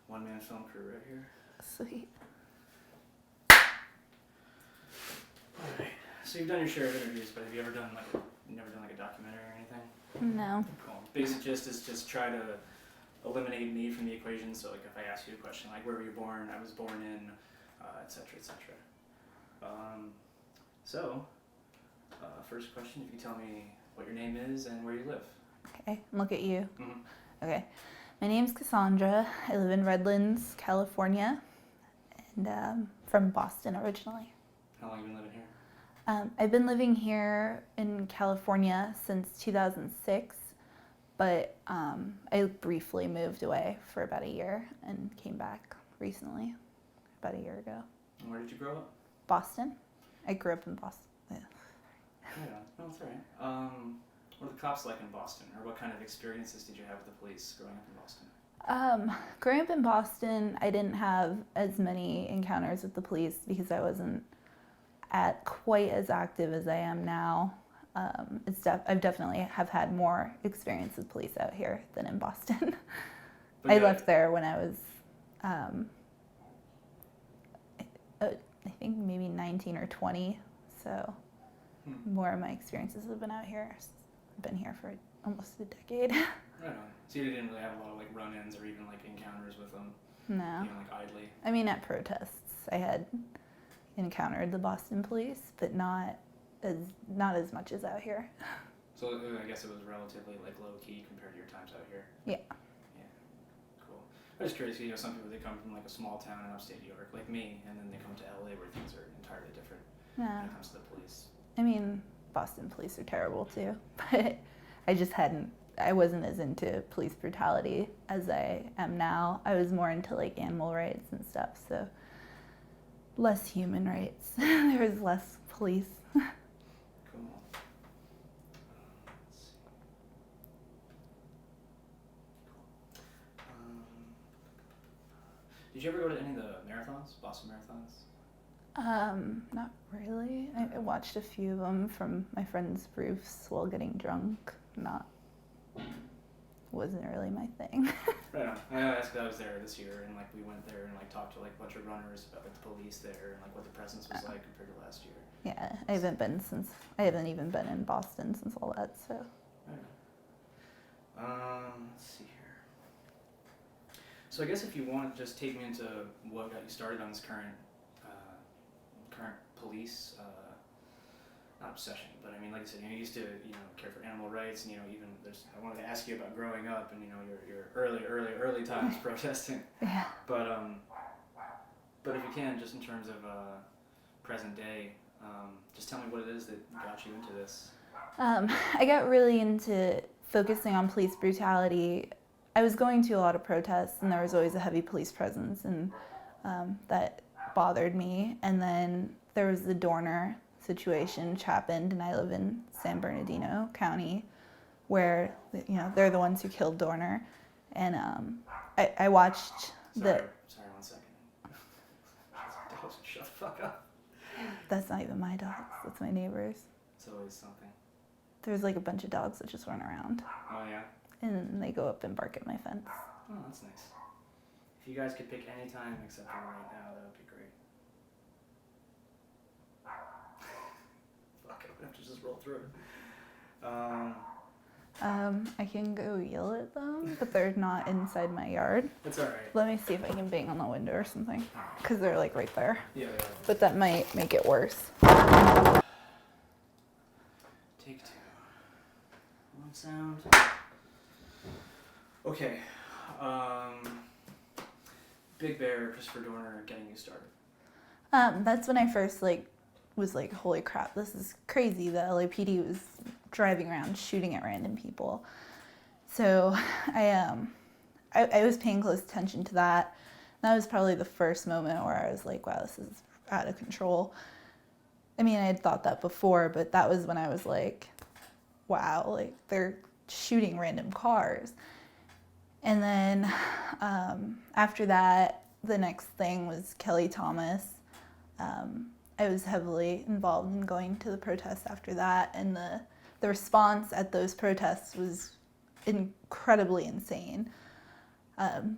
one-man film crew right here. Sweet. Alright, so you've done your share of interviews, but have you never done like a documentary or anything? No. Cool. Basic gist is just try to eliminate me from the equation. So like if I ask you a question like where were you born, I was born in, etc., etc. First question, if you tell me what your name is and where you live. Okay, look at you. Mm-hmm. Okay. My name's Cassandra. I live in Redlands, California, and from Boston originally. How long have you been living here? I've been living here in California since 2006, but I briefly moved away for about a year and came back recently, about a year ago. And where did you grow up? Boston. I grew up in Boston. Yeah. Yeah, no, that's all right. What are the cops like in Boston, or what kind of experiences did you have with the police growing up in Boston? Growing up in Boston, I didn't have as many encounters with the police because I wasn't at quite as active as I am now. I've definitely have had more experience with police out here than in Boston. I left there when I was, I think maybe 19 or 20, so more of my experiences have been out here. I've been here for almost a decade. Right on. So you didn't really have a lot of like run-ins or even like encounters with them? No. Even like idly? I mean, at protests, I had encountered the Boston police, but not as much as out here. So I guess it was relatively like low-key compared to your times out here? Yeah. Yeah. Cool. I'm just curious, some people, they come from like a small town in upstate New York, like me, and then they come to LA where things are entirely different when it comes to the police. I mean, Boston police are terrible too, but I wasn't as into police brutality as I am now. I was more into like animal rights and stuff, so less human rights. There was less police. Cool. Let's see. Cool. Did you ever go to any of the marathons, Boston marathons? Not really. I watched a few of them from my friends' roofs while getting drunk. Wasn't really my thing. Right on. I asked because I was there this year, and like we went there and like talked to like a bunch of runners about like the police there and like what the presence was like compared to last year. Yeah, I haven't even been in Boston since all that. So. Right on. Let's see here. So I guess if you want to just take me into what got you started on this current police, not obsession, but I mean, like I said, you used to, care for animal rights, and even I wanted to ask you about growing up and your early times protesting. Yeah. But if you can, just in terms of present day, just tell me what it is that got you into this. I got really into focusing on police brutality. I was going to a lot of protests, and there was always a heavy police presence, and that bothered me. And then there was the Dorner situation which happened, and I live in San Bernardino County, where they're the ones who killed Dorner, and I watched Sorry, 1 second. Shut the fuck up. That's not even my dogs. That's my neighbor's. It's always something. There's like a bunch of dogs that just run around. Oh yeah. And they go up and bark at my fence. Oh, that's nice. If you guys could pick any time except for right now, that would be great. Fuck, I'm gonna have to just roll through it. I can go yell at them, but they're not inside my yard. That's alright. Let me see if I can bang on the window or something, because they're like right there. Yeah, they are. But that might make it worse. Take 2. One sound. Okay. Big Bear, Christopher Dorner, getting you started. That's when I first was like, holy crap, this is crazy. The LAPD was driving around shooting at random people. So I was paying close attention to that. That was probably the first moment where I was like, wow, this is out of control. I mean, I had thought that before, but that was when I was like, wow, like they're shooting random cars. And then after that, the next thing was Kelly Thomas. I was heavily involved in going to the protests after that, and the response at those protests was incredibly insane.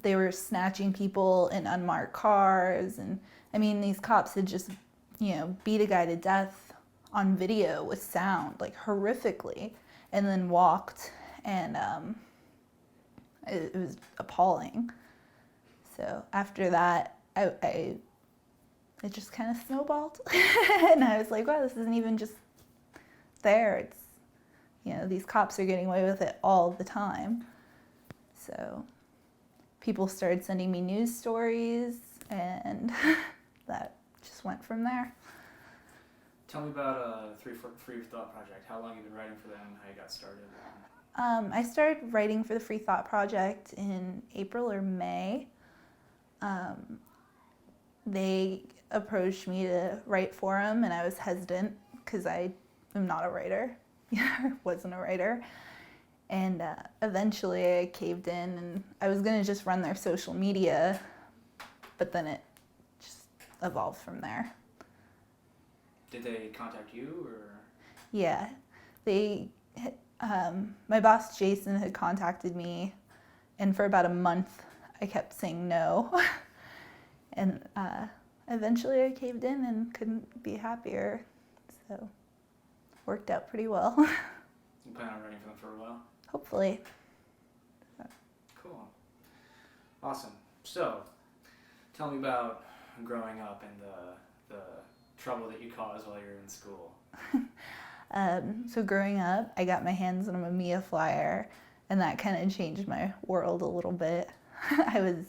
They were snatching people in unmarked cars. And I mean, these cops had just, beat a guy to death on video with sound, like horrifically, and then walked. And it was appalling. So after that, it just kind of snowballed. And I was like, wow, this isn't even just there. It's, these cops are getting away with it all the time. So people started sending me news stories, and that just went from there. Tell me about Free Thought Project. How long have you been writing for them? How you got started? I started writing for the Free Thought Project in April or May. They approached me to write for them, and I was hesitant because I am not a writer. Wasn't a writer. And eventually I caved in, and I was going to just run their social media, but then it just evolved from there. Did they contact you, or? Yeah, my boss Jason had contacted me, and for about a month I kept saying no. And eventually I caved in and couldn't be happier, so worked out pretty well. You plan on writing for them for a while? Hopefully. Cool. Awesome. So, tell me about growing up and the trouble that you caused while you were in school. So growing up, I got my hands on a Mamiya flyer, and that kind of changed my world a little bit. I was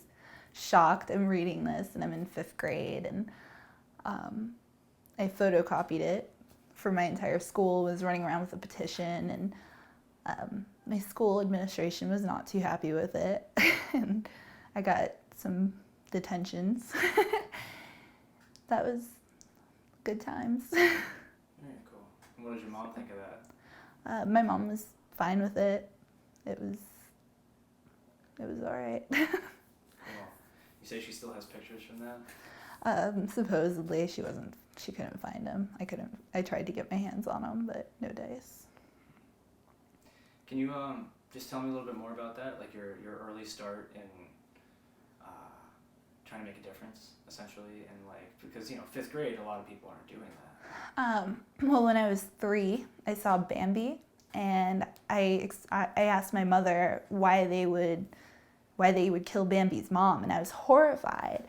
shocked. I'm reading this, and I'm in 5th grade, and I photocopied it for my entire school, was running around with a petition, and my school administration was not too happy with it, and I got some detentions. That was good times. Very cool. And what did your mom think of that? My mom was fine with it. It was all right. Cool. You say she still has pictures from that? Supposedly she couldn't find them. I tried to get my hands on them, but no dice. Can you just tell me a little bit more about that, like your early start in trying to make a difference, essentially, and because 5th grade, a lot of people aren't doing that. Well, when I was 3, I saw Bambi, and I asked my mother why they would kill Bambi's mom, and I was horrified.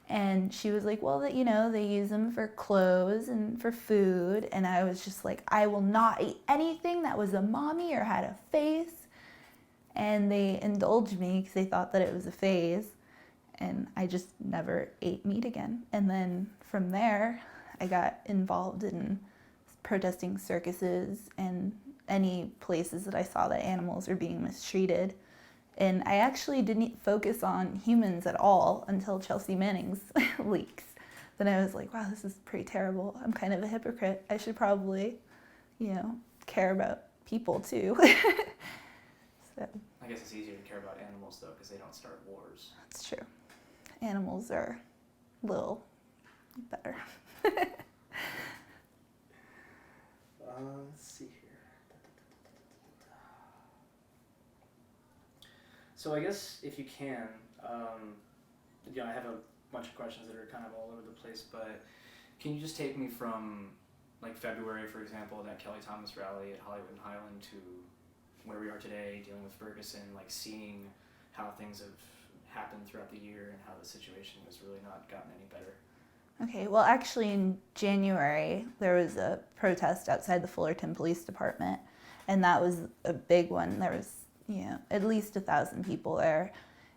And she was like, well, they use them for clothes and for food. And I was just like, I will not eat anything that was a mommy or had a face. And they indulged me because they thought that it was a phase. And I just never ate meat again. And then from there, I got involved in protesting circuses and any places that I saw that animals were being mistreated. And I actually didn't focus on humans at all until Chelsea Manning's leaks. Then I was like, wow, this is pretty terrible. I'm kind of a hypocrite. I should probably, care about people too. So I guess it's easier to care about animals, though, because they don't start wars. that's true. Animals are a little better. Let's see here. So I guess if you can, I have a bunch of questions that are kind of all over the place, but can you just take me from February, for example, that Kelly Thomas rally at Hollywood and Highland, to where we are today, dealing with Ferguson, seeing how things have happened throughout the year and how the situation has really not gotten any better? Okay, well, actually in January, there was a protest outside the Fullerton Police Department, and that was a big one. There was at least 1,000 people there,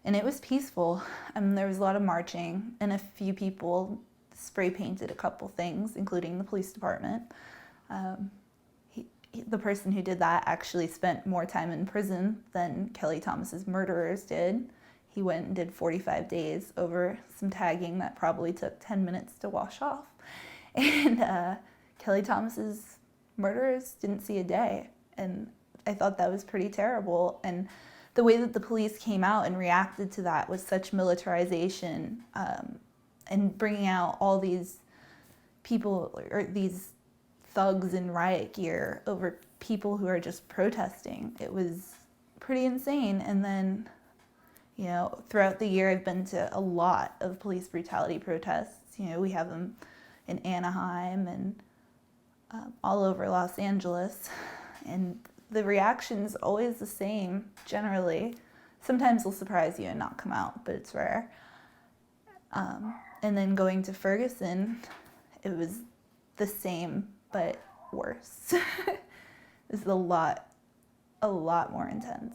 and it was peaceful. There was a lot of marching, and a few people spray painted a couple things, including the police department. The person who did that actually spent more time in prison than Kelly Thomas's murderers did. He went and did 45 days over some tagging that probably took 10 minutes to wash off. And Kelly Thomas's murderers didn't see a day, and I thought that was pretty terrible. And the way that the police came out and reacted to that was such militarization, and bringing out all these people, or these thugs in riot gear, over people who are just protesting. It was pretty insane. And then, You know, throughout the year, I've been to a lot of police brutality protests. You know, we have them in Anaheim and all over Los Angeles. And the reaction's always the same, generally. Sometimes they'll surprise you and not come out, but it's rare. And then going to Ferguson, it was the same, but worse. It was a lot more intense.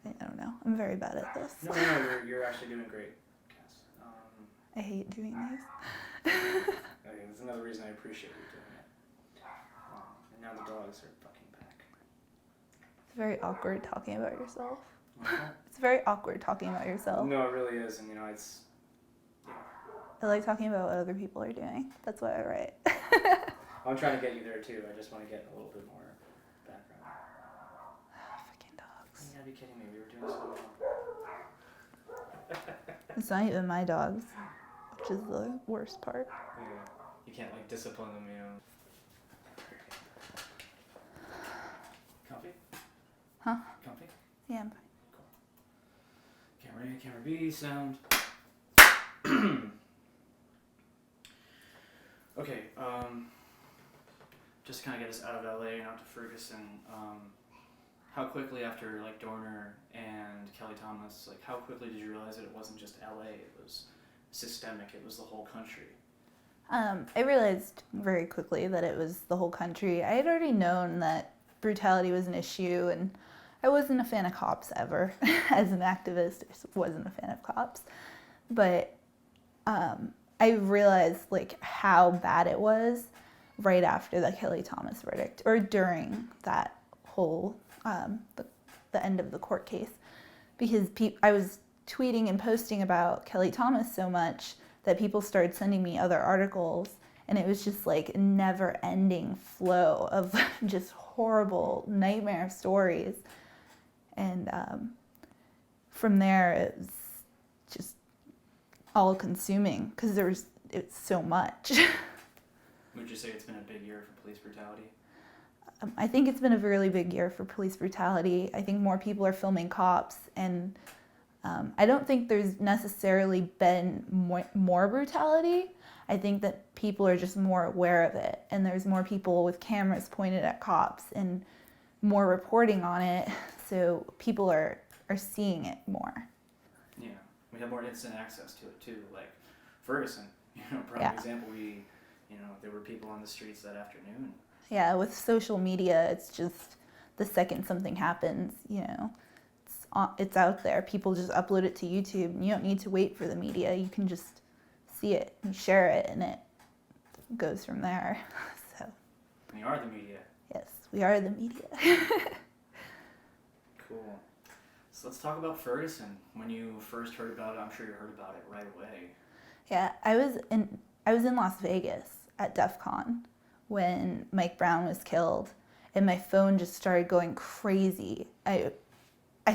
I don't know. I'm very bad at this. No, you're actually doing great, Cass. I hate doing these. Okay, that's another reason I appreciate you doing it. And now the dogs are fucking back. It's very awkward talking about yourself. Okay. It's very awkward talking about yourself. No, it really is, and it's. Yeah. I like talking about what other people are doing. That's why I write. I'm trying to get you there too. I just want to get a little bit more background. Fucking dogs. You gotta be kidding me. We were doing so well. It's not even my dogs, which is the worst part. Yeah. You can't discipline them, Comfy? Huh? Comfy? Yeah, I'm fine. Camera A, camera B, sound. Okay, just to kind of get us out of LA and out to Ferguson, how quickly after Dorner and Kelly Thomas, how quickly did you realize that it wasn't just LA, it was systemic, it was the whole country? I realized very quickly that it was the whole country. I had already known that brutality was an issue, and I wasn't a fan of cops ever. As an activist, I wasn't a fan of cops. But I realized how bad it was right after the Kelly Thomas verdict, or during that whole the end of the court case, because I was tweeting and posting about Kelly Thomas so much that people started sending me other articles, and it was just a never-ending flow of just horrible nightmare stories. And from there, it was just all-consuming because it's so much. Would you say it's been a big year for police brutality? I think it's been a really big year for police brutality. I think more people are filming cops, and I don't think there's necessarily been more brutality. I think that people are just more aware of it, and there's more people with cameras pointed at cops and more reporting on it, so people are seeing it more. Yeah, we have more instant access to it too. Ferguson, prime example. There were people on the streets that afternoon. Yeah, with social media, it's just the second something happens, it's out there. People just upload it to YouTube, and you don't need to wait for the media. You can just see it and share it, and it goes from there. So. We are the media. Yes, we are the media. Cool. So let's talk about Ferguson. When you first heard about it, I'm sure you heard about it right away. Yeah, I was in Las Vegas at DEF CON when Mike Brown was killed, and my phone just started going crazy. I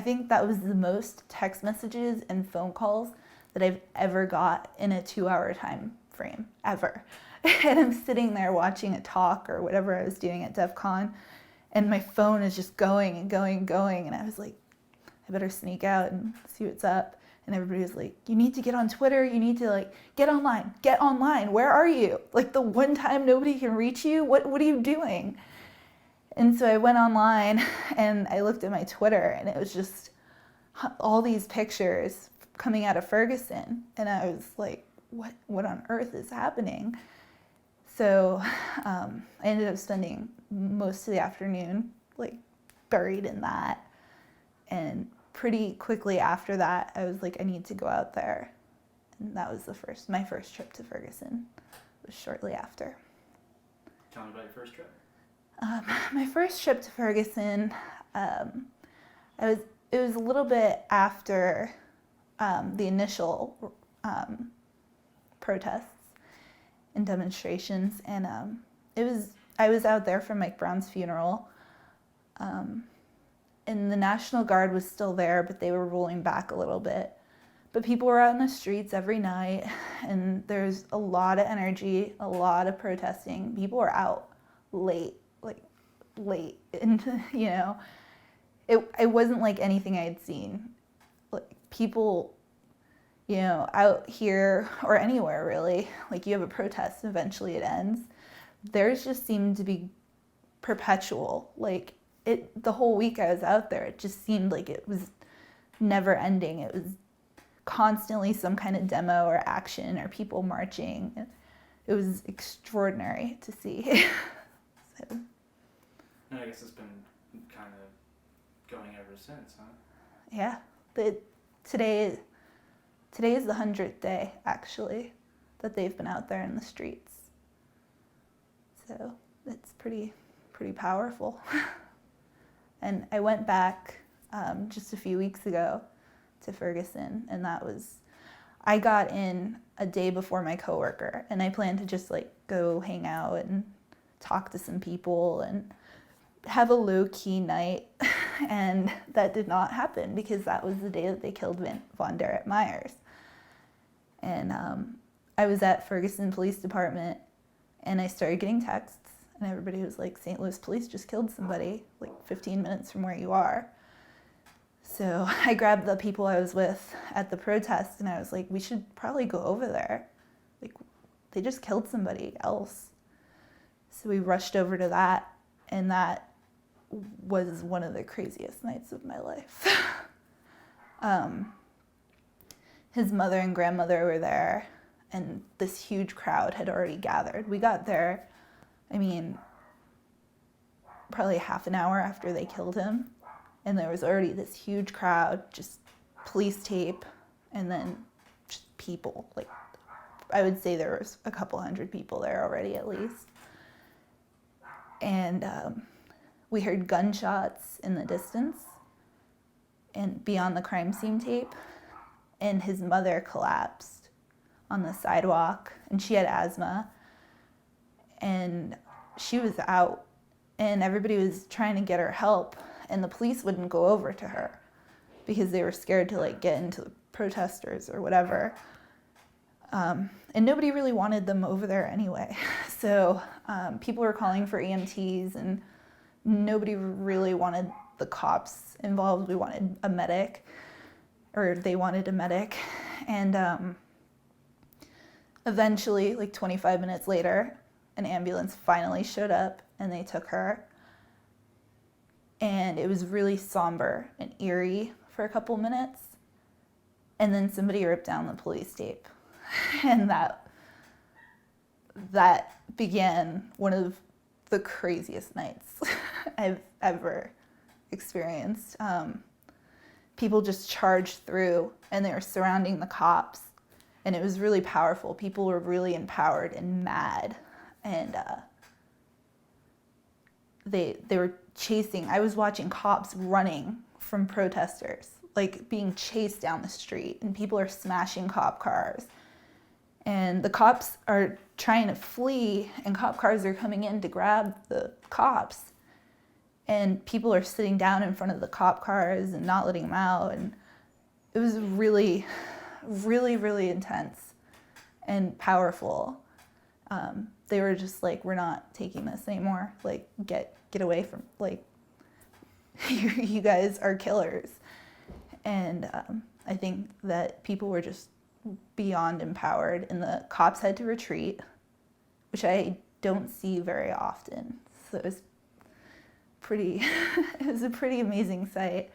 think that was the most text messages and phone calls that I've ever got in a 2-hour time frame, ever. And I'm sitting there watching a talk or whatever I was doing at DEF CON, and my phone is just going and going and going, and I was like, I better sneak out and see what's up. And everybody was like, you need to get on Twitter, you need to get online, where are you? The one time nobody can reach you, what are you doing? And so I went online and I looked at my Twitter, and it was just all these pictures coming out of Ferguson. And I was like, what on earth is happening? So I ended up spending most of the afternoon buried in that. And pretty quickly after that, I was like, I need to go out there. And that was my first trip to Ferguson. It was shortly after. Tell me about your first trip. My first trip to Ferguson, it was a little bit after the initial protests and demonstrations, and I was out there for Mike Brown's funeral, and the National Guard was still there, but they were rolling back a little bit. But people were out in the streets every night, and there's a lot of energy, a lot of protesting. People were out late, and it wasn't like anything I had seen. Like people, you know, out here or anywhere really, like you have a protest, eventually it ends. Theirs just seemed to be perpetual. Like the whole week I was out there, it just seemed like it was never ending. It was constantly some kind of demo or action or people marching. It was extraordinary to see. So. And I guess it's been kind of going ever since, huh? Yeah. Today is the 100th day, actually, that they've been out there in the streets. So it's pretty powerful. And I went back just a few weeks ago to Ferguson, and I got in a day before my coworker, and I planned to just like go hang out and talk to some people and have a low-key night, and that did not happen because that was the day that they killed Von Derek Myers. And I was at Ferguson Police Department, and I started getting texts, and everybody was like, St. Louis police just killed somebody like 15 minutes from where you are. So I grabbed the people I was with at the protest, and I was like, we should probably go over there. Like, they just killed somebody else. So we rushed over to that, and that was one of the craziest nights of my life. His mother and grandmother were there, and this huge crowd had already gathered. We got there, probably half an hour after they killed him, and there was already this huge crowd, just police tape, and then just people. Like, I would say there was a couple hundred people there already at least. And we heard gunshots in the distance and beyond the crime scene tape, and his mother collapsed on the sidewalk, and she had asthma, and she was out, and everybody was trying to get her help, and the police wouldn't go over to her because they were scared to like get into the protesters or whatever. And nobody really wanted them over there anyway. So people were calling for EMTs, and nobody really wanted the cops involved. We wanted a medic, or they wanted a medic. And eventually, like 25 minutes later, an ambulance finally showed up, and they took her. And it was really somber and eerie for a couple minutes. And then somebody ripped down the police tape. And that began one of the craziest nights I've ever experienced. People just charged through, and they were surrounding the cops, and it was really powerful. People were really empowered and mad, and they were chasing. I was watching cops running from protesters, like being chased down the street, and people are smashing cop cars. And the cops are trying to flee, and cop cars are coming in to grab the cops. And people are sitting down in front of the cop cars and not letting them out. And it was really, really, really intense and powerful. They were just like, we're not taking this anymore. Like, get away from, like, you guys are killers. And I think that people were just beyond empowered, and the cops had to retreat, which I don't see very often. So it was it was a pretty amazing sight.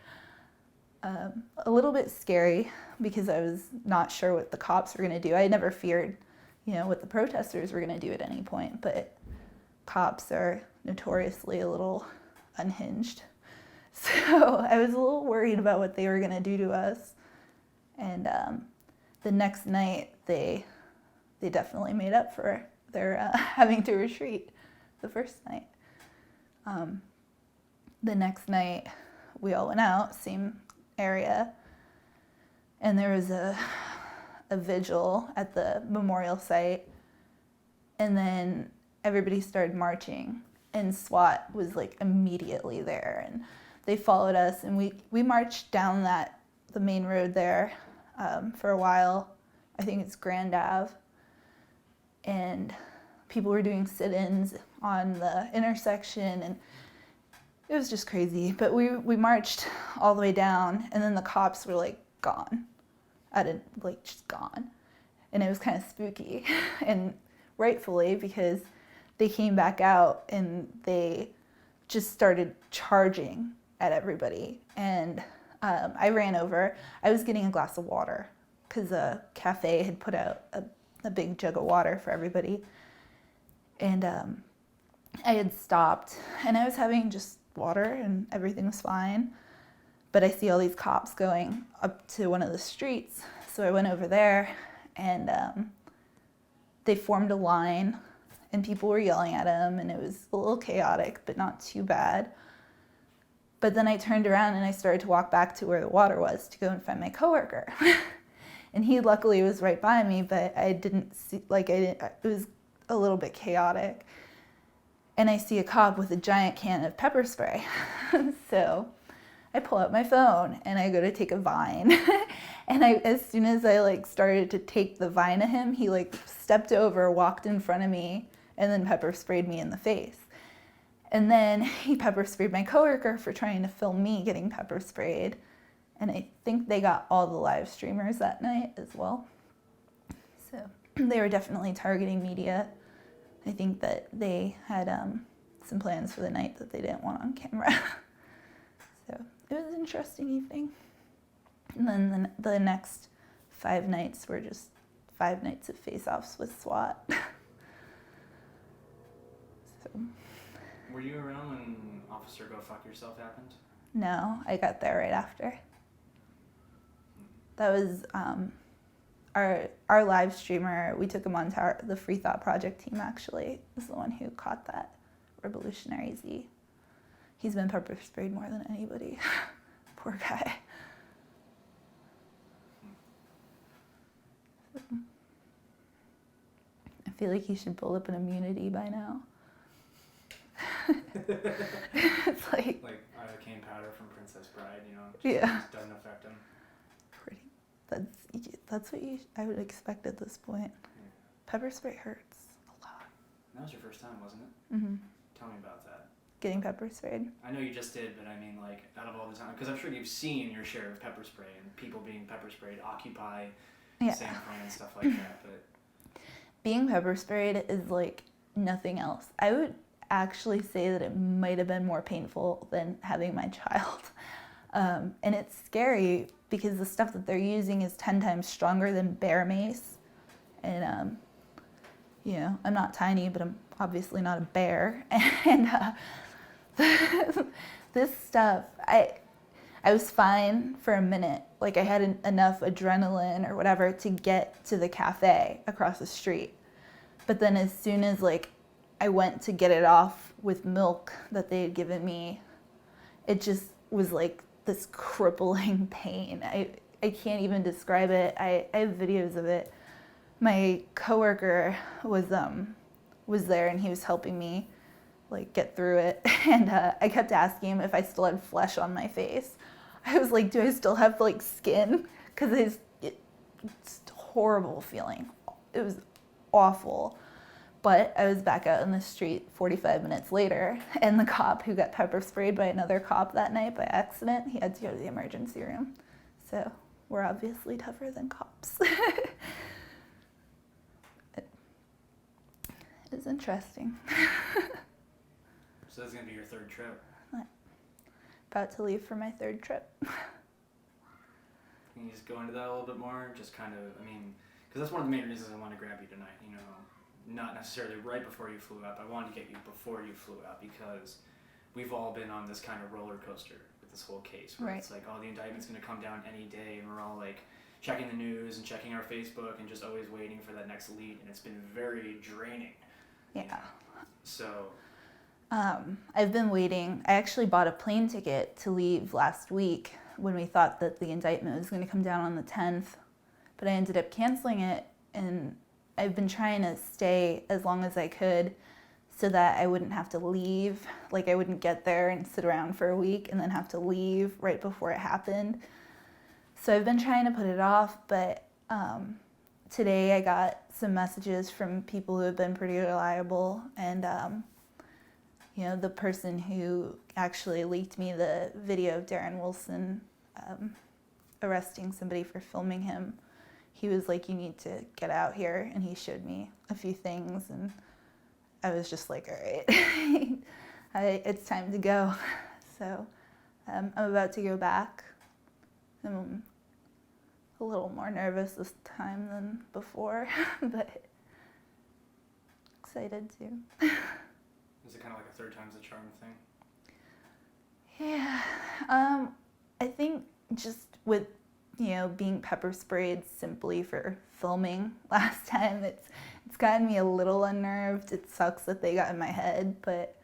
A little bit scary because I was not sure what the cops were going to do. I never feared, what the protesters were going to do at any point, but cops are notoriously a little unhinged. So I was a little worried about what they were going to do to us. And the next night, they definitely made up for their having to retreat the first night. The next night, we all went out, same area, and there was a vigil at the memorial site, and then everybody started marching, and SWAT was like immediately there, and they followed us, and we marched down the main road there for a while. I think it's Grand Ave, and people were doing sit-ins on the intersection, and it was just crazy. But we marched all the way down, and then the cops were like gone. Just gone. And it was kind of spooky, and rightfully, because they came back out and they just started charging at everybody. And I ran over. I was getting a glass of water because a cafe had put out a big jug of water for everybody. And I had stopped, and I was having just water, and everything was fine. But I see all these cops going up to one of the streets. So I went over there, and they formed a line, and people were yelling at them, and it was a little chaotic, but not too bad. But then I turned around and I started to walk back to where the water was to go and find my coworker. And he luckily was right by me, but I didn't see, it was a little bit chaotic. And I see a cop with a giant can of pepper spray. So I pull out my phone and I go to take a vine. And as soon as I started to take the vine at him, he stepped over, walked in front of me, and then pepper sprayed me in the face. And then he pepper sprayed my coworker for trying to film me getting pepper sprayed. And I think they got all the live streamers that night as well. So they were definitely targeting media. I think that they had some plans for the night that they didn't want on camera. So it was an interesting evening. And then the next 5 nights were just 5 nights of face-offs with SWAT. So. Were you around when Officer Go Fuck Yourself happened? No, I got there right after. That was our live streamer. We took him on to the Free Thought Project team, actually. Was the one who caught that Revolutionary Z. He's been pepper sprayed more than anybody. Poor guy. I feel like he should build up an immunity by now. It's like arcane powder from Princess Bride, yeah. Just doesn't affect him. That's what I would expect at this point. Yeah. Pepper spray hurts a lot. That was your first time, wasn't it? Mm-hmm. Tell me about that. Getting pepper sprayed. I know you just did, but I mean, out of all the time, because I'm sure you've seen your share of pepper spray and people being pepper sprayed, Occupy, Yeah. San Fran, and stuff like that. But being pepper sprayed is like nothing else. I would actually say that it might have been more painful than having my child. And it's scary because the stuff that they're using is 10 times stronger than bear mace. And, I'm not tiny, but I'm obviously not a bear. And this stuff, I was fine for a minute. I had enough adrenaline or whatever to get to the cafe across the street. But then as soon as I went to get it off with milk that they had given me, it just was this crippling pain. I can't even describe it. I have videos of it. My coworker was there and he was helping me get through it. And I kept asking him if I still had flesh on my face. I was like, do I still have skin? Because it's a horrible feeling. It was awful. But I was back out in the street 45 minutes later, and the cop who got pepper sprayed by another cop that night by accident, he had to go to the emergency room. So we're obviously tougher than cops. It is interesting. So that's going to be your 3rd trip. About to leave for my 3rd trip. Can you just go into that a little bit more? Just kind of, because that's one of the main reasons I want to grab you tonight, not necessarily right before you flew out, but I wanted to get you before you flew out because we've all been on this kind of roller coaster with this whole case where It's like, oh, the indictment's going to come down any day, and we're all checking the news and checking our Facebook and just always waiting for that next lead, and it's been very draining. Yeah. So I've been waiting. I actually bought a plane ticket to leave last week when we thought that the indictment was going to come down on the 10th, but I ended up canceling it, and I've been trying to stay as long as I could so that I wouldn't have to leave. I wouldn't get there and sit around for a week and then have to leave right before it happened. So I've been trying to put it off, but today I got some messages from people who have been pretty reliable, and the person who actually leaked me the video of Darren Wilson arresting somebody for filming him, he was like, you need to get out here. And he showed me a few things, and I was just like, all right, it's time to go. So I'm about to go back. I'm a little more nervous this time than before, but excited too. Is it kind of like a third time's the charm thing? Yeah, I think just with, being pepper sprayed simply for filming last time, it's gotten me a little unnerved. It sucks that they got in my head, but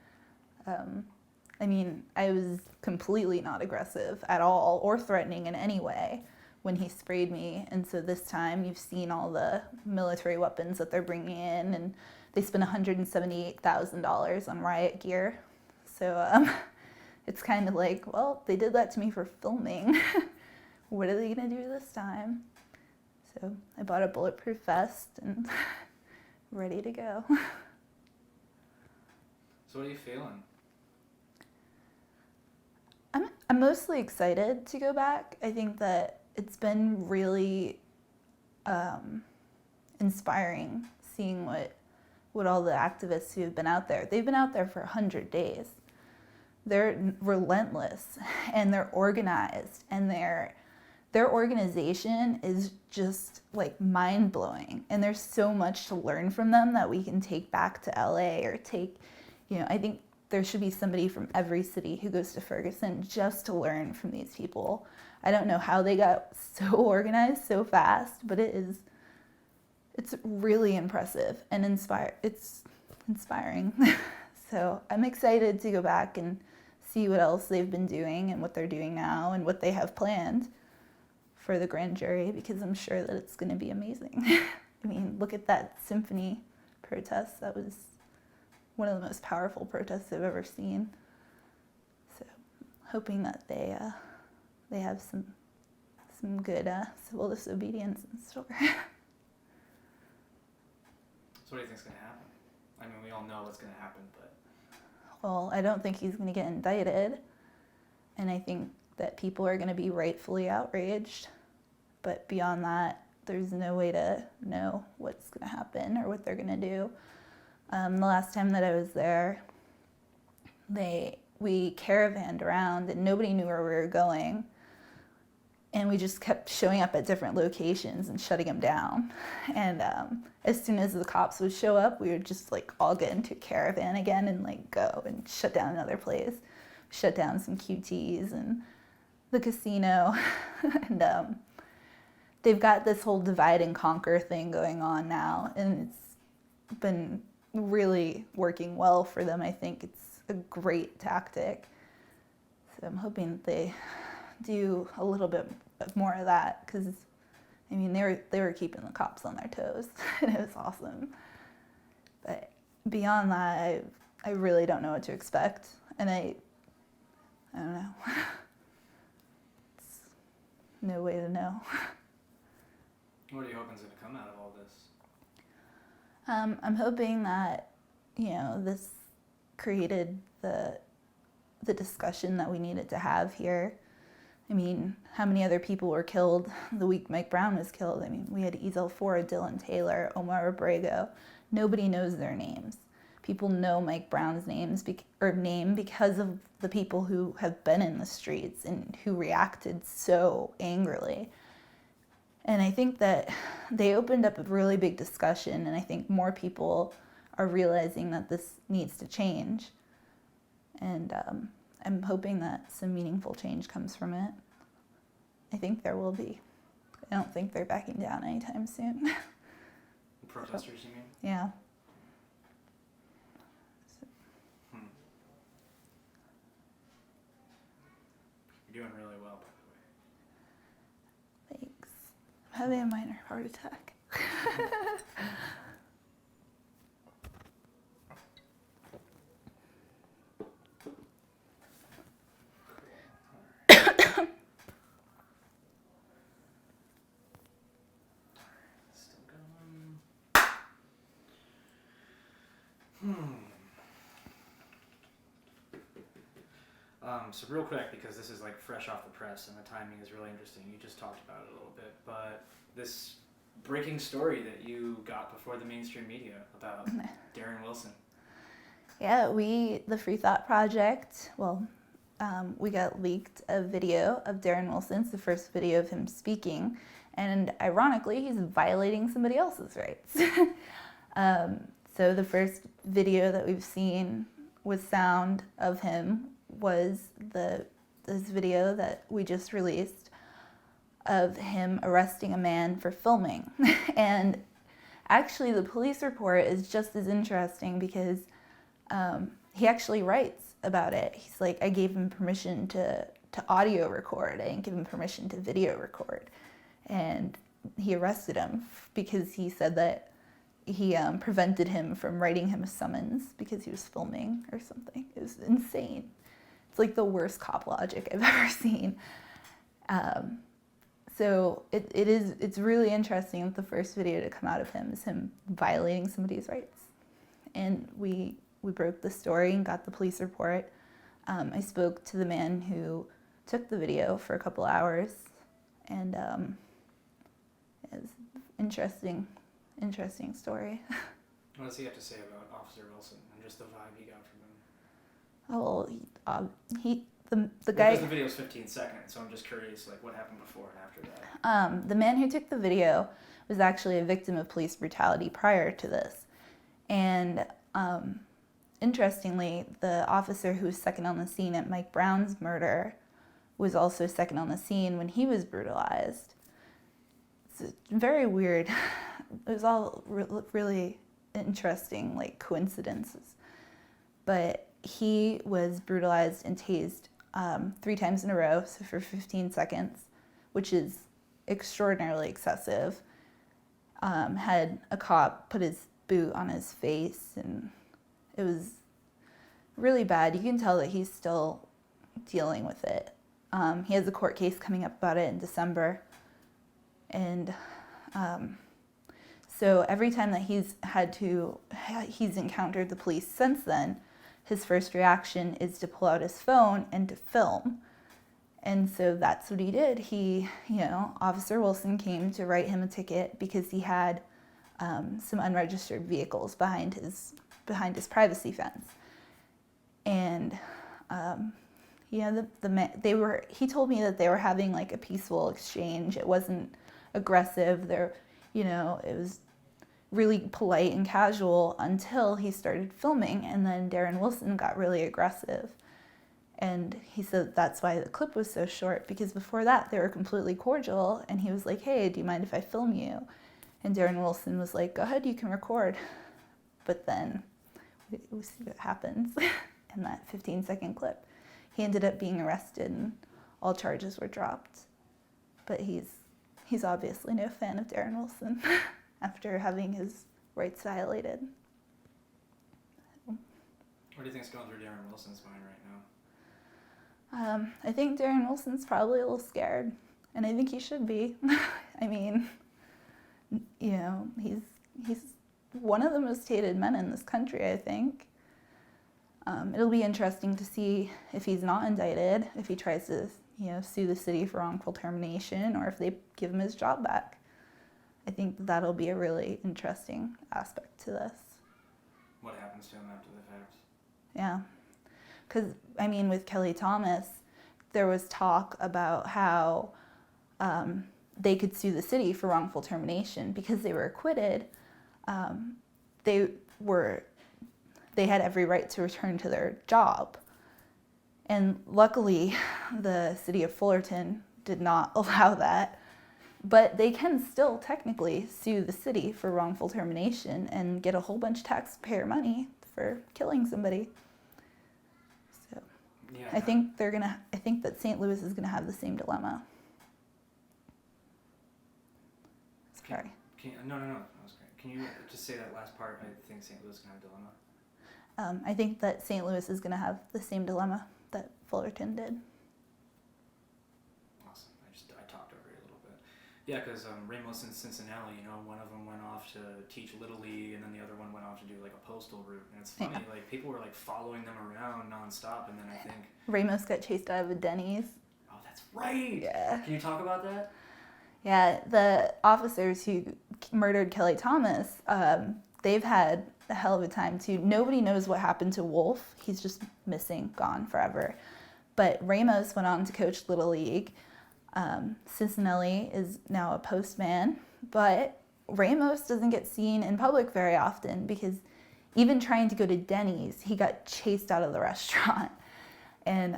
I was completely not aggressive at all or threatening in any way when he sprayed me. And so this time you've seen all the military weapons that they're bringing in, and they spent $178,000 on riot gear. So it's kind of like, well, they did that to me for filming. What are they going to do this time? So I bought a bulletproof vest and ready to go. So what are you feeling? I'm mostly excited to go back. I think that it's been really inspiring seeing what all the activists who have been out there. They've been out there for 100 days. They're relentless, and they're organized, and their organization is just like mind-blowing. And there's so much to learn from them that we can take back to LA or take, I think there should be somebody from every city who goes to Ferguson just to learn from these people. I don't know how they got so organized so fast, but it's really impressive and it's inspiring. So I'm excited to go back and see what else they've been doing and what they're doing now and what they have planned for the grand jury, because I'm sure that it's going to be amazing. Look at that symphony protest. That was one of the most powerful protests I've ever seen. So hoping that they have some good civil disobedience in store. So what do you think's going to happen? We all know what's going to happen, but... Well, I don't think he's going to get indicted, and I think that people are going to be rightfully outraged. But beyond that, there's no way to know what's going to happen or what they're going to do. The last time that I was there, we caravanned around and nobody knew where we were going. And we just kept showing up at different locations and shutting them down. And as soon as the cops would show up, we would just all get into a caravan again and go and shut down another place. Shut down some QTs and the casino. And they've got this whole divide and conquer thing going on now. And it's been really working well for them. I think it's a great tactic. So I'm hoping that they do a little bit more of that, because they were keeping the cops on their toes and it was awesome. But beyond that, I really don't know what to expect, and I don't know. It's no way to know. What are you hoping is going to come out of all this? I'm hoping that this created the discussion that we needed to have here. How many other people were killed the week Mike Brown was killed? We had Ezel Ford, Dylan Taylor, Omar Abrego. Nobody knows their names. People know Mike Brown's name because of the people who have been in the streets and who reacted so angrily. And I think that they opened up a really big discussion, and I think more people are realizing that this needs to change. And I'm hoping that some meaningful change comes from it. I think there will be. I don't think they're backing down anytime soon. The protesters, you mean? Yeah. You're doing really well, by the way. Thanks. I'm having a minor heart attack. Still going. So real quick, because this is like fresh off the press and the timing is really interesting. You just talked about it a little bit, but this breaking story that you got before the mainstream media about Darren Wilson. Yeah, the Free Thought Project, we got leaked a video of Darren Wilson. It's the first video of him speaking, and ironically, he's violating somebody else's rights. So the first video that we've seen with sound of him was this video that we just released of him arresting a man for filming. And actually, the police report is just as interesting because he actually writes about it. He's like, I gave him permission to audio record. I didn't give him permission to video record. And he arrested him because he said that he prevented him from writing him a summons because he was filming or something. It was insane. It's like the worst cop logic I've ever seen. So it's really interesting that the first video to come out of him is him violating somebody's rights. And we broke the story and got the police report. I spoke to the man who took the video for a couple hours, and it was interesting story. What does he have to say about Officer Wilson and just the vibe he got from him? Oh, well, the guy. Because the video is 15 seconds, so I'm just curious, like, what happened before and after that? The man who took the video was actually a victim of police brutality prior to this, and interestingly, the officer who was second on the scene at Mike Brown's murder was also second on the scene when he was brutalized. It's very weird. It was all really interesting, like, coincidences. But he was brutalized and tased 3 times in a row, so for 15 seconds, which is extraordinarily excessive. Had a cop put his boot on his face, and it was really bad. You can tell that he's still dealing with it. He has a court case coming up about it in December. And so every time that he's encountered the police since then, his first reaction is to pull out his phone and to film. And so that's what he did. Officer Wilson came to write him a ticket because he had some unregistered vehicles behind his privacy fence. And he told me that they were having like a peaceful exchange. It wasn't aggressive. It was really polite and casual until he started filming, and then Darren Wilson got really aggressive. And he said that's why the clip was so short, because before that they were completely cordial, and he was like, hey, do you mind if I film you? And Darren Wilson was like, go ahead, you can record. But then we see what happens in that 15-second clip. He ended up being arrested and all charges were dropped. But he's obviously no fan of Darren Wilson after having his rights violated. What do you think is going through Darren Wilson's mind right now? I think Darren Wilson's probably a little scared, and I think he should be. I mean, he's one of the most hated men in this country, I think. It'll be interesting to see if he's not indicted, if he tries to, sue the city for wrongful termination, or if they give him his job back. I think that'll be a really interesting aspect to this. What happens to him after the fact? Yeah. Because, with Kelly Thomas, there was talk about how they could sue the city for wrongful termination because they were acquitted. They had every right to return to their job. And luckily, the city of Fullerton did not allow that. But they can still technically sue the city for wrongful termination and get a whole bunch of taxpayer money for killing somebody. So yeah, I think that St. Louis is gonna have the same dilemma. Sorry. No, that was great. Can you just say that last part? I think St. Louis is gonna have a dilemma. I think that St. Louis is gonna have the same dilemma that Fullerton did. Awesome. I talked over you a little bit. Yeah, because Ramos and Cincinnati, you know, one of them went off to teach Little League, and then the other one went off to do like a postal route. And it's funny, like people were like following them around nonstop, and then I think Ramos got chased out of a Denny's. oh, that's right. Yeah. Can you talk about that? Yeah, the officers who murdered Kelly Thomas, they've had a hell of a time too. Nobody knows what happened to Wolf. He's just missing, gone forever. But Ramos went on to coach Little League. Cincinnati is now a postman, but Ramos doesn't get seen in public very often because even trying to go to Denny's, he got chased out of the restaurant. And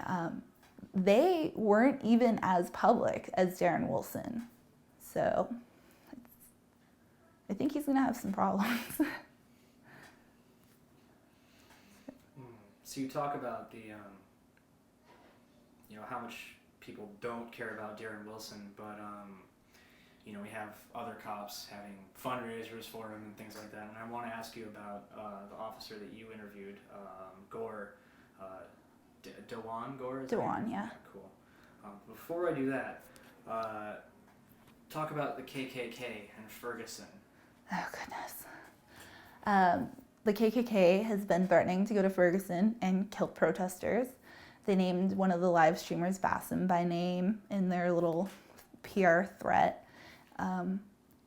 they weren't even as public as Darren Wilson. So I think he's going to have some problems. So you talk about the, you know, how much people don't care about Darren Wilson, but, you know, we have other cops having fundraisers for him and things like that. And I want to ask you about the officer that you interviewed, Gore, Dewan Gore? Dewan, yeah. Cool. Before I do that, talk about the KKK and Ferguson. Oh, goodness. The KKK has been threatening to go to Ferguson and kill protesters. They named one of the live streamers Bassem by name in their little PR threat.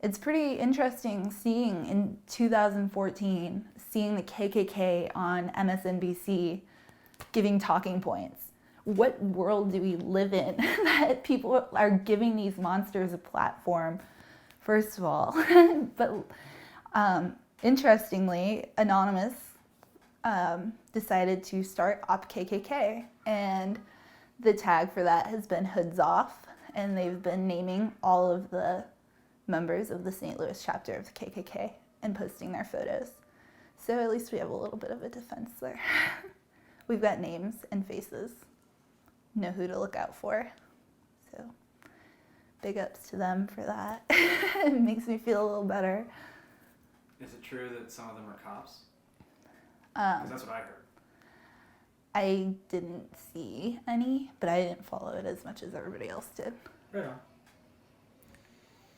It's pretty interesting seeing in 2014, seeing the KKK on MSNBC giving talking points. What world do we live in that people are giving these monsters a platform, first of all? But interestingly, Anonymous decided to start Op KKK, and the tag for that has been hoods off, and they've been naming all of the members of the St. Louis chapter of the KKK and posting their photos. So at least we have a little bit of a defense there. We've got names and faces, know who to look out for. So big ups to them for that. It makes me feel a little better. Is it true that some of them are cops? Because that's what I heard. I didn't see any, but I didn't follow it as much as everybody else did. Right on.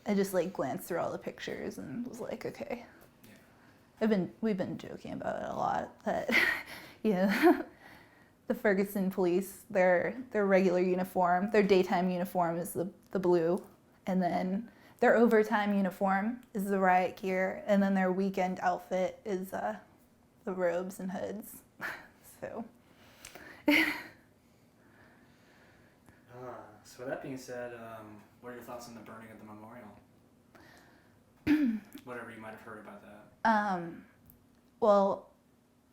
I just like glanced through all the pictures and was like, okay. Yeah. We've been joking about it a lot that, you know, the Ferguson police, their regular uniform, their daytime uniform is the blue, and then their overtime uniform is the riot gear, and then their weekend outfit is the robes and hoods. So. So with that being said, what are your thoughts on the burning of the memorial? Whatever you might have heard about that. Well,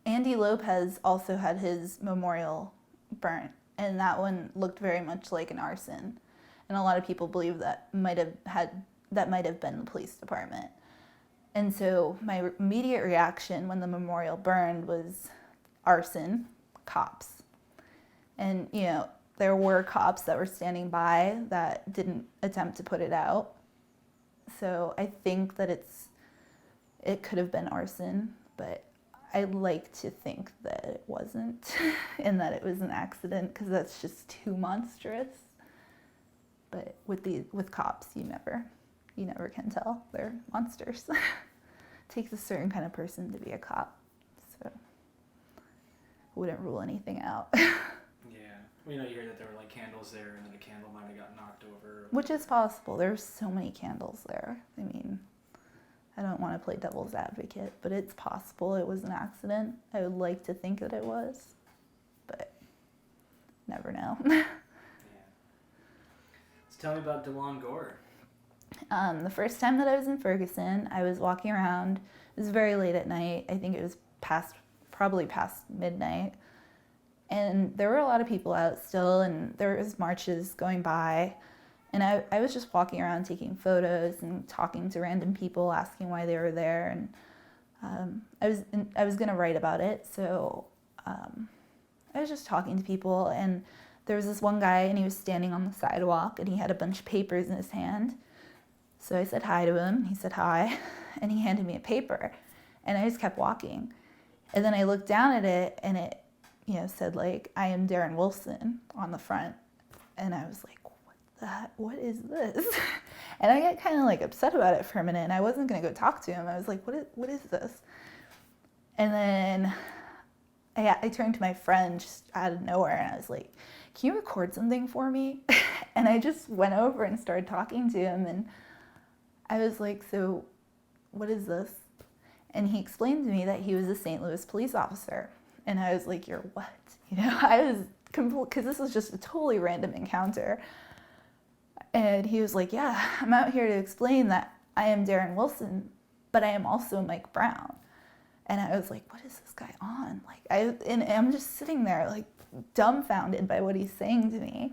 Andy Lopez also had his memorial burnt, and that one looked very much like an arson. And a lot of people believe that might have been the police department. And so my immediate reaction when the memorial burned was arson, cops. And, you know, there were cops that were standing by that didn't attempt to put it out. So I think that it could have been arson, but I like to think that it wasn't and that it was an accident, because that's just too monstrous. But with cops, you never can tell. They're monsters. It takes a certain kind of person to be a cop, so I wouldn't rule anything out. Yeah, well, you know, you hear that there were like candles there, and then a candle might have got knocked over. Which is possible. There's so many candles there. I mean, I don't want to play devil's advocate, but it's possible it was an accident. I would like to think that it was, but never know. Yeah. So tell me about Dewan Gore. The first time that I was in Ferguson, I was walking around. It was very late at night. I think it was probably past midnight. And there were a lot of people out still, and there was marches going by. And I was just walking around taking photos and talking to random people, asking why they were there. And I was gonna write about it, so I was just talking to people. And there was this one guy, and he was standing on the sidewalk, and he had a bunch of papers in his hand. So I said hi to him. He said hi, and he handed me a paper, and I just kept walking. And then I looked down at it, and it, you know, said like, "I am Darren Wilson" on the front, and I was like, what is this? And I got kind of like upset about it for a minute, and I wasn't going to go talk to him. I was like, what is this? And then I turned to my friend just out of nowhere, and I was like, can you record something for me? And I just went over and started talking to him, and I was like, so what is this? And he explained to me that he was a St. Louis police officer. And I was like, you're what? You know, I was because this was just a totally random encounter. And he was like, yeah, I'm out here to explain that I am Darren Wilson, but I am also Mike Brown. And I was like, what is this guy on? Like, and I'm just sitting there like dumbfounded by what he's saying to me.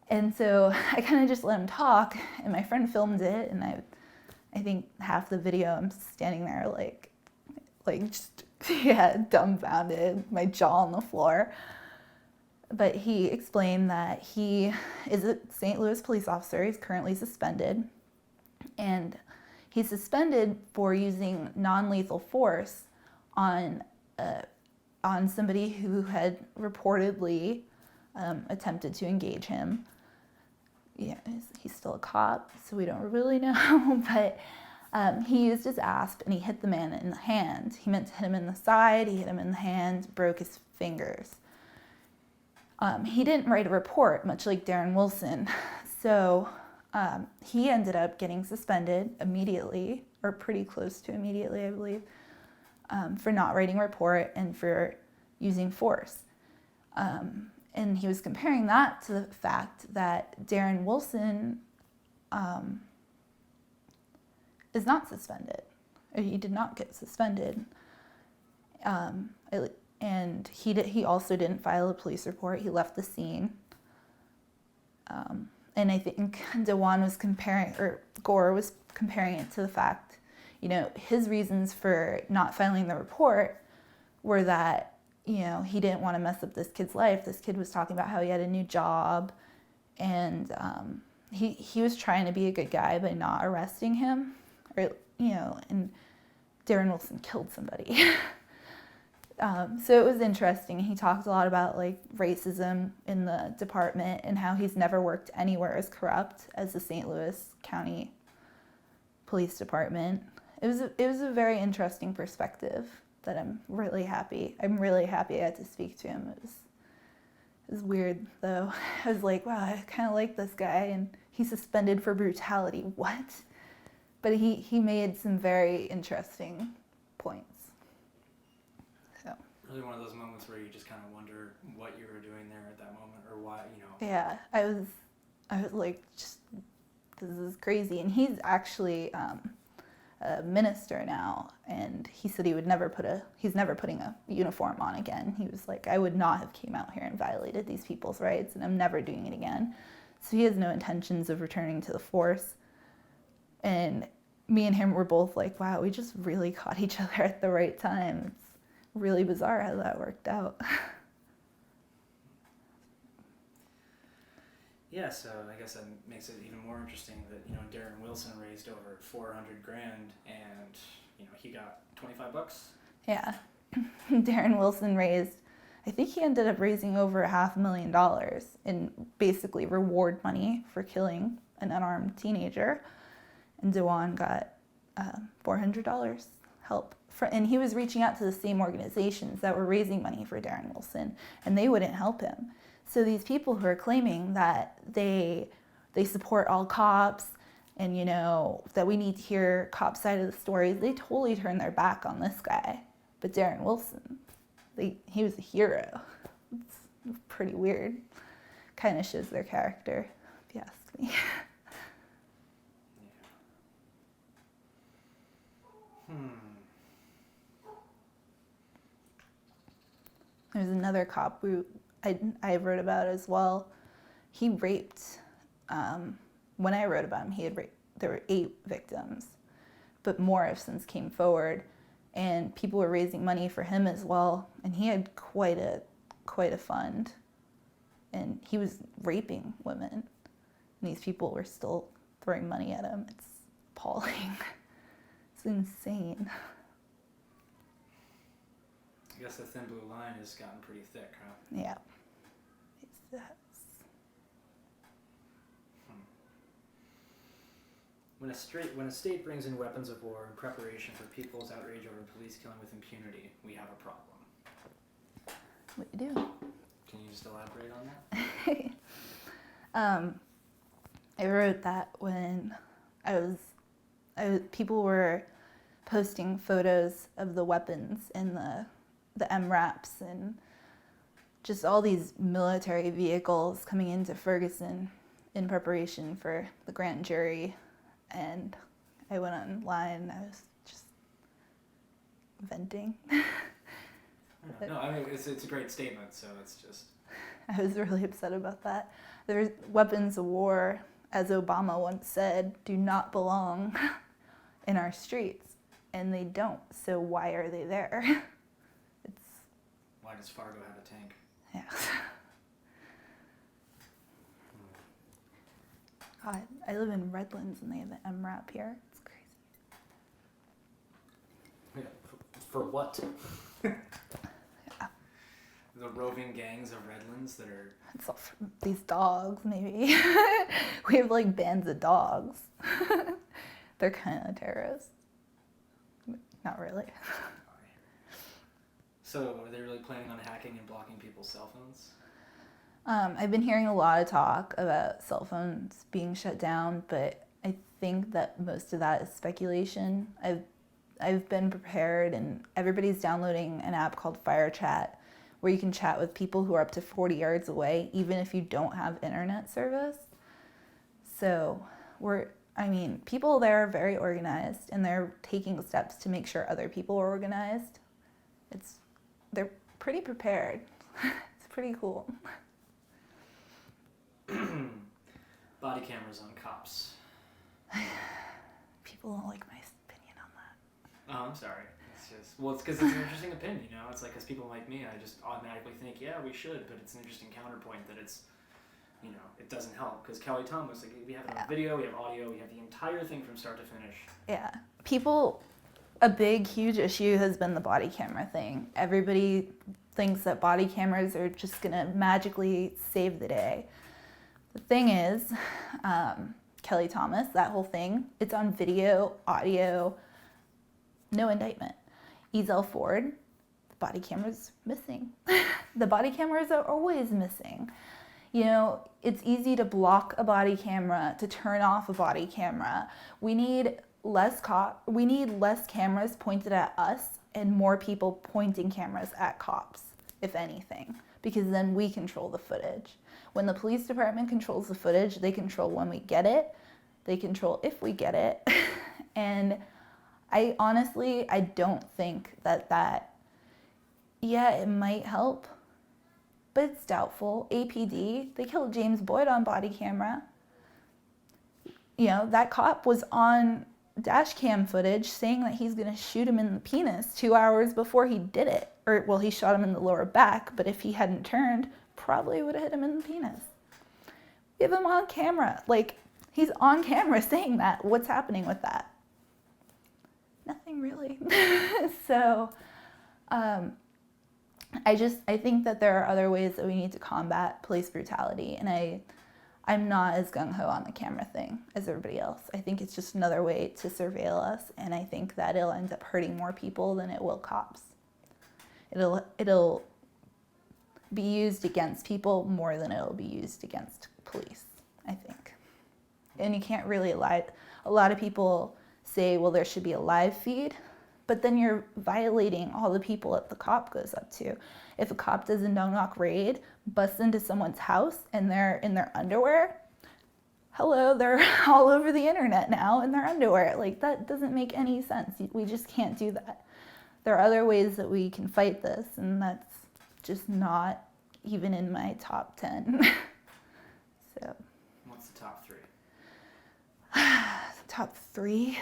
And so I kind of just let him talk, and my friend filmed it, and I think half the video I'm standing there like just, yeah, dumbfounded, my jaw on the floor. But he explained that he is a St. Louis police officer. He's currently suspended, and he's suspended for using non-lethal force on somebody who had reportedly attempted to engage him. Yeah, he's still a cop, so we don't really know, but he used his asp and he hit the man in the hand. He meant to hit him in the side, he hit him in the hand, broke his fingers. He didn't write a report, much like Darren Wilson, so he ended up getting suspended immediately, or pretty close to immediately, I believe, for not writing a report and for using force. And he was comparing that to the fact that Darren Wilson is not suspended. Or he did not get suspended. And he also didn't file a police report. He left the scene. And I think DeJuan was Gore was comparing it to the fact, you know, his reasons for not filing the report were that, you know, he didn't want to mess up this kid's life. This kid was talking about how he had a new job, and he was trying to be a good guy by not arresting him, or, you know, and Darren Wilson killed somebody. So it was interesting. He talked a lot about like racism in the department and how he's never worked anywhere as corrupt as the St. Louis County Police Department. It was a very interesting perspective that I'm really happy I got to speak to him. It was weird though. I was like, wow, I kind of like this guy, and he's suspended for brutality. What? But he made some very interesting points. So really one of those moments where you just kind of wonder what you were doing there at that moment, or why, you know. Yeah, I was like, just, this is crazy. And he's actually a minister now, and he said he's never putting a uniform on again. He was like, I would not have came out here and violated these people's rights, and I'm never doing it again. So he has no intentions of returning to the force. And me and him were both like, wow, we just really caught each other at the right time. It's really bizarre how that worked out. Yeah, so I guess that makes it even more interesting that, you know, Darren Wilson raised over $400,000 and, you know, he got $25. Yeah. Darren Wilson I think he ended up raising over $500,000 in basically reward money for killing an unarmed teenager. And DeJuan got $400 help. And he was reaching out to the same organizations that were raising money for Darren Wilson, and they wouldn't help him. So these people who are claiming that they support all cops and, you know, that we need to hear cops' side of the stories, they totally turned their back on this guy. But Darren Wilson, he was a hero. It's pretty weird. Kind of shows their character, if you ask me. There's another cop who I wrote about as well. He raped, when I wrote about him, there were 8 victims, but more have since came forward, and people were raising money for him as well, and he had quite a fund, and he was raping women, and these people were still throwing money at him. It's appalling. It's insane. I guess the thin blue line has gotten pretty thick, huh? Yeah. It has. when a state brings in weapons of war in preparation for people's outrage over police killing with impunity, we have a problem. What you do? Can you just elaborate on that? I wrote that when people were posting photos of the weapons and the MRAPs and just all these military vehicles coming into Ferguson in preparation for the grand jury. And I went online, I was just venting. No, I mean, it's a great statement, so it's just... I was really upset about that. There's weapons of war, as Obama once said, do not belong in our streets. And they don't, so why are they there? Why does Fargo have a tank? Yeah. God, I live in Redlands and they have the MRAP here. It's crazy. Yeah, for what? Yeah. The roving gangs of Redlands that are... It's all for these dogs, maybe. We have like bands of dogs. They're kind of terrorists. Not really. So, are they really planning on hacking and blocking people's cell phones? I've been hearing a lot of talk about cell phones being shut down, but I think that most of that is speculation. I've been prepared, and everybody's downloading an app called FireChat, where you can chat with people who are up to 40 yards away, even if you don't have internet service. So people there are very organized, and they're taking steps to make sure other people are organized. They're pretty prepared. It's pretty cool. Body cameras on cops. People don't like my opinion on that. Oh, I'm sorry. It's because it's an interesting opinion, you know? It's like, because people like me, I just automatically think, yeah, we should, but it's an interesting counterpoint that it's, it doesn't help. Because Kelly Thomas, like, we have it on video, we have audio, we have the entire thing from start to finish. Yeah. A big, huge issue has been the body camera thing. Everybody thinks that body cameras are just going to magically save the day. The thing is, Kelly Thomas, that whole thing, it's on video, audio, no indictment. Ezel Ford, the body camera's missing. The body cameras are always missing. It's easy to block a body camera, to turn off a body camera. We need less cameras pointed at us and more people pointing cameras at cops, if anything, because then we control the footage. When the police department controls the footage, they control when we get it, they control if we get it, and I don't think that it might help, but it's doubtful. APD, they killed James Boyd on body camera. That cop was on dash cam footage saying that he's going to shoot him in the penis 2 hours before he did it. He shot him in the lower back, but if he hadn't turned, probably would have hit him in the penis. We have him on camera. He's on camera saying that. What's happening with that? Nothing really. So, I think that there are other ways that we need to combat police brutality, and I'm not as gung-ho on the camera thing as everybody else. I think it's just another way to surveil us, and I think that it'll end up hurting more people than it will cops. It'll be used against people more than it'll be used against police, I think. And you can't really lie. A lot of people say, well, there should be a live feed, but then you're violating all the people that the cop goes up to. If a cop does a no-knock raid, busts into someone's house, and they're in their underwear, hello, they're all over the internet now in their underwear. That doesn't make any sense. We just can't do that. There are other ways that we can fight this, and that's just not even in my top 10. So. What's the top 3? Top 3?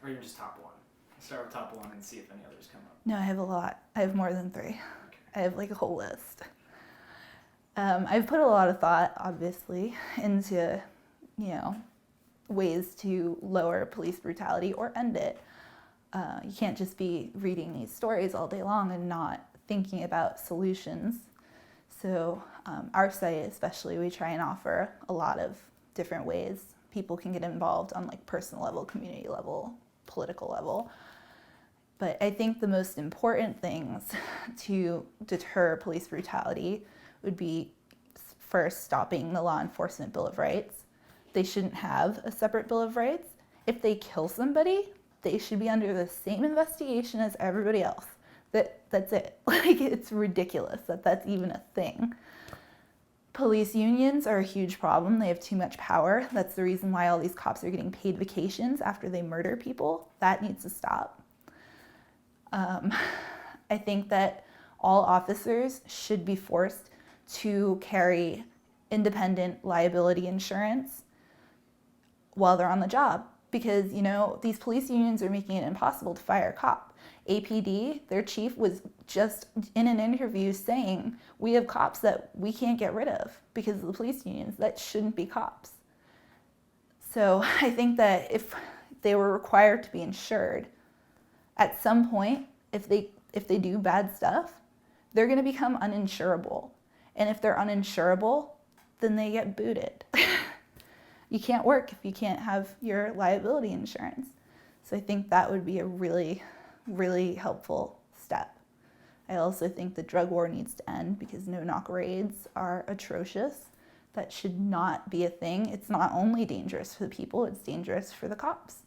Or even just top 1. Start with top 1 and see if any others come up. No, I have a lot. I have more than 3. Okay. I have a whole list. I've put a lot of thought, obviously, into, ways to lower police brutality or end it. You can't just be reading these stories all day long and not thinking about solutions. So our site especially, we try and offer a lot of different ways people can get involved on like personal level, community level, political level. But I think the most important things to deter police brutality would be first stopping the Law Enforcement Bill of Rights. They shouldn't have a separate Bill of Rights. If they kill somebody, they should be under the same investigation as everybody else. That's it. Like, it's ridiculous that that's even a thing. Police unions are a huge problem. They have too much power. That's the reason why all these cops are getting paid vacations after they murder people. That needs to stop. I think that all officers should be forced to carry independent liability insurance while they're on the job, because, you know, these police unions are making it impossible to fire a cop. APD, their chief, was just in an interview saying, we have cops that we can't get rid of because of the police unions. That shouldn't be cops. So I think that if they were required to be insured, at some point, if they do bad stuff, they're going to become uninsurable. And if they're uninsurable, then they get booted. You can't work if you can't have your liability insurance. So I think that would be a really, really helpful step. I also think the drug war needs to end because no-knock raids are atrocious. That should not be a thing. It's not only dangerous for the people, it's dangerous for the cops.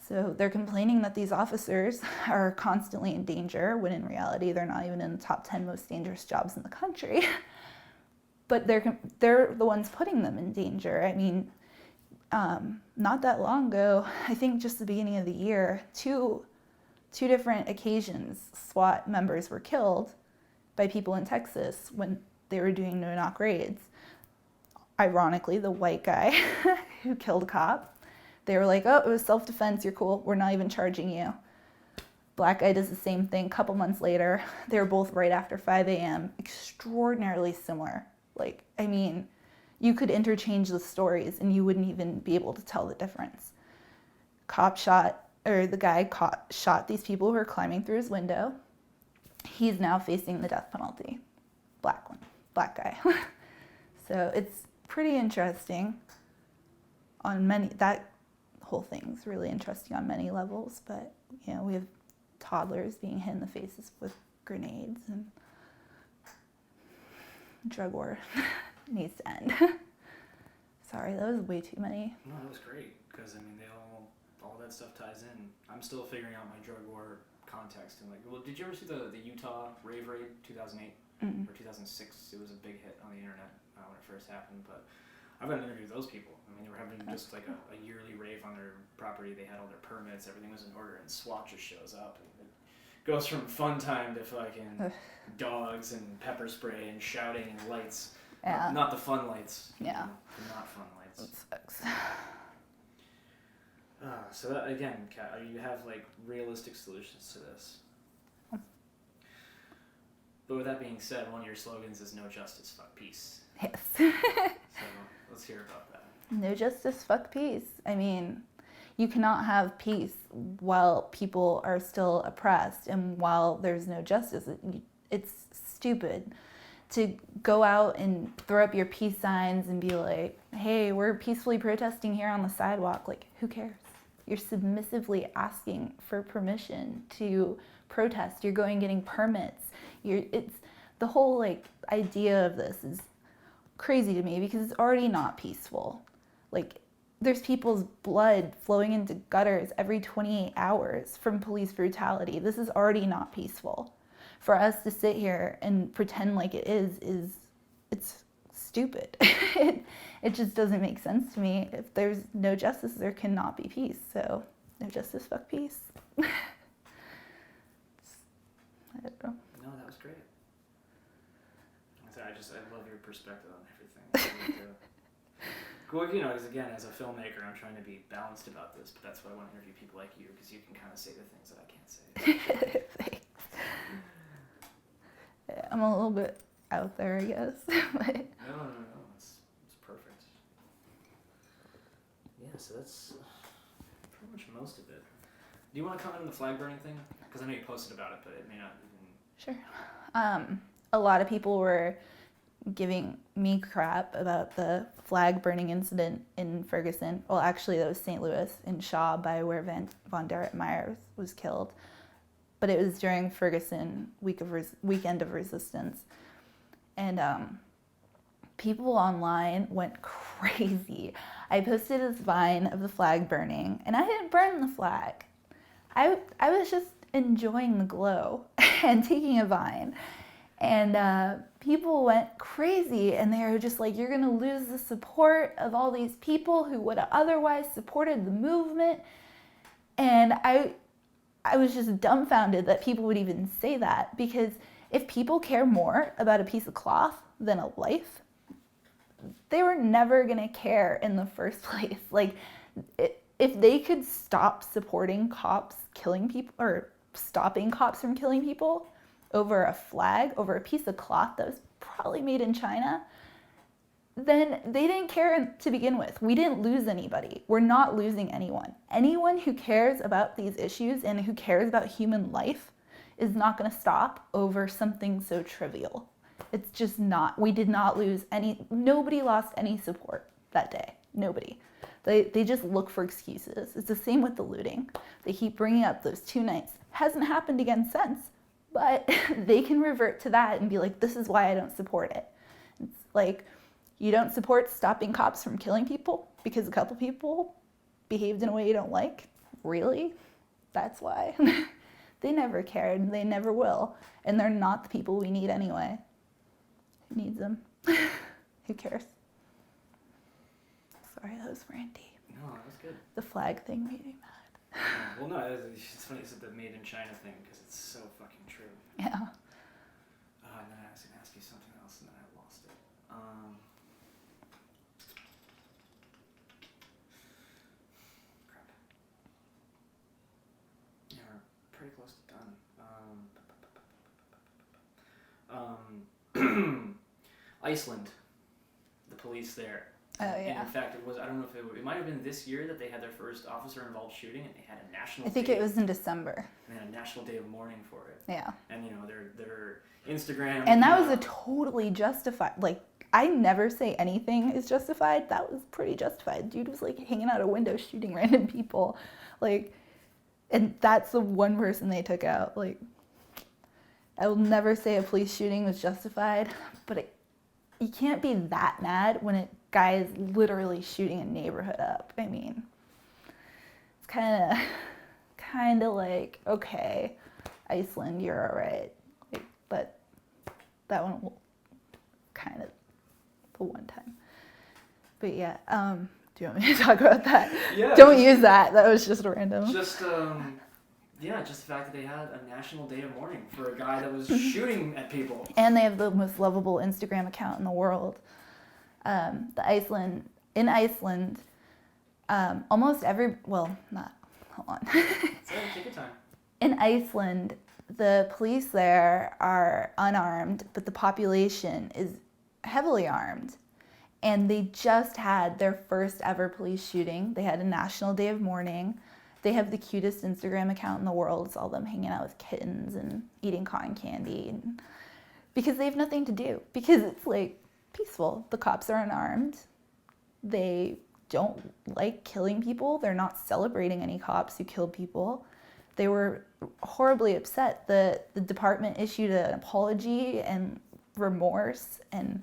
So they're complaining that these officers are constantly in danger, when in reality they're not even in the top 10 most dangerous jobs in the country. But they're the ones putting them in danger. I mean, not that long ago, I think just the beginning of the year, two different occasions, SWAT members were killed by people in Texas when they were doing no-knock raids. Ironically, the white guy who killed a cop, they were like, oh, it was self-defense, you're cool, we're not even charging you. Black guy does the same thing. A couple months later, they were both right after 5 a.m., extraordinarily similar. Like, I mean, you could interchange the stories and you wouldn't even be able to tell the difference. The guy shot these people who were climbing through his window. He's now facing the death penalty. Black guy. So it's pretty interesting that whole thing's really interesting on many levels, but, you know, we have toddlers being hit in the faces with grenades, and drug war needs to end. Sorry, that was way too many. No, that was great, because, I mean, all that stuff ties in. I'm still figuring out my drug war context, and like, well, did you ever see the Utah rave raid, 2008 or 2006? It was a big hit on the internet when it first happened, but I've got to interview those people. I mean, they were having just like a yearly rave on their property. They had all their permits, everything was in order, and SWAT just shows up. And it goes from fun time to fucking dogs and pepper spray and shouting and lights. Yeah. Not the fun lights. Yeah. The not fun lights. That sucks. So that, again, Kat, you have like realistic solutions to this. But with that being said, one of your slogans is "No justice, fuck peace." Yes. So let's hear about that. No justice, fuck peace. I mean, you cannot have peace while people are still oppressed and while there's no justice. It's stupid to go out and throw up your peace signs and be like, hey, we're peacefully protesting here on the sidewalk. Like, who cares? You're submissively asking for permission to protest. You're going getting permits. It's the whole like idea of this is crazy to me because it's already not peaceful. Like, there's people's blood flowing into gutters every 28 hours from police brutality. This is already not peaceful. For us to sit here and pretend like it is it's stupid. It just doesn't make sense to me. If there's no justice, there cannot be peace. So, no justice, fuck peace. I don't know. No, that was great. I love your perspective on everything. I really do. Well, you know, because again, as a filmmaker, I'm trying to be balanced about this, but that's why I want to interview people like you, because you can kind of say the things that I can't say. Thanks. Yeah, I'm a little bit out there, I guess. But No, it's perfect. Yeah, so that's pretty much most of it. Do you want to comment on the flag burning thing? Because I know you posted about it, but it may not even... Sure. A lot of people were giving me crap about the flag burning incident in Ferguson. Well, actually, that was St. Louis in Shaw, by where Von Derek Myers was killed. But it was during Ferguson weekend of resistance, and people online went crazy. I posted this Vine of the flag burning, and I didn't burn the flag. I was just enjoying the glow and taking a Vine. And people went crazy, and they were just like, you're gonna lose the support of all these people who would have otherwise supported the movement. And I was just dumbfounded that people would even say that, because if people care more about a piece of cloth than a life, they were never gonna care in the first place. Like, if they could stop supporting cops killing people, or stopping cops from killing people, over a flag, over a piece of cloth that was probably made in China, then they didn't care to begin with. We didn't lose anybody. We're not losing anyone. Anyone who cares about these issues and who cares about human life is not going to stop over something so trivial. It's just not. We did not lose nobody lost any support that day. Nobody. They just look for excuses. It's the same with the looting. They keep bringing up those 2 nights. Hasn't happened again since. But they can revert to that and be like, this is why I don't support it. It's like, you don't support stopping cops from killing people because a couple people behaved in a way you don't like? Really? That's why? They never cared. They never will. And they're not the people we need anyway. Who needs them? Who cares? Sorry, that was ranty. No, that was good. The flag thing made me mad. Well, no, it's funny you said the made in China thing, because it's so fucking true. Yeah. And then I was going to ask you something else, and then I lost it. Crap. Yeah, we're pretty close to done. Iceland, the police there. Oh, yeah. And in fact, I don't know if it might have been this year that they had their first officer-involved shooting, and they had a national I think day. it was in December. And they had a national day of mourning for it. Yeah. And, their Instagram. And that was a totally justified, like, I never say anything is justified. That was pretty justified. Dude was, like, hanging out a window shooting random people. Like, and that's the one person they took out. Like, I will never say a police shooting was justified, but you can't be that mad when a guy is literally shooting a neighborhood up. I mean, it's kind of like, okay, Iceland, you're all right. Like, but that one will kind of the one time. But yeah, do you want me to talk about that? Yeah. Don't use that. That was just random. Just just the fact that they had a national day of mourning for a guy that was shooting at people. And they have the most lovable Instagram account in the world. In Iceland, almost every, well, not, hold on. Take your time. In Iceland, the police there are unarmed, but the population is heavily armed. And they just had their first ever police shooting. They had a national day of mourning. They have the cutest Instagram account in the world. It's all them hanging out with kittens and eating cotton candy. Because they have nothing to do. Because it's like peaceful. The cops are unarmed. They don't like killing people. They're not celebrating any cops who killed people. They were horribly upset. The department issued an apology and remorse, and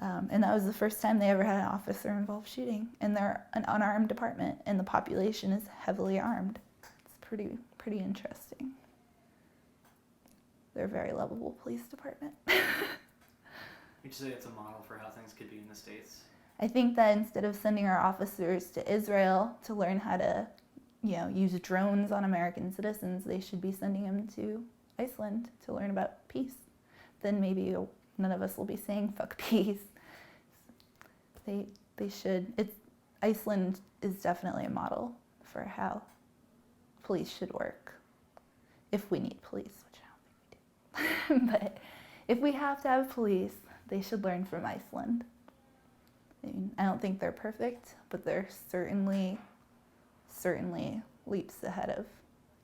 that was the first time they ever had an officer-involved shooting. And they're an unarmed department, and the population is heavily armed. It's pretty interesting. They're a very lovable police department. Would you say it's a model for how things could be in the States? I think that instead of sending our officers to Israel to learn how to, use drones on American citizens, they should be sending them to Iceland to learn about peace. Then maybe none of us will be saying fuck peace. They should. Iceland is definitely a model for how police should work. If we need police, which I don't think we do. But if we have to have police, they should learn from Iceland. I mean, I don't think they're perfect, but they're certainly leaps ahead of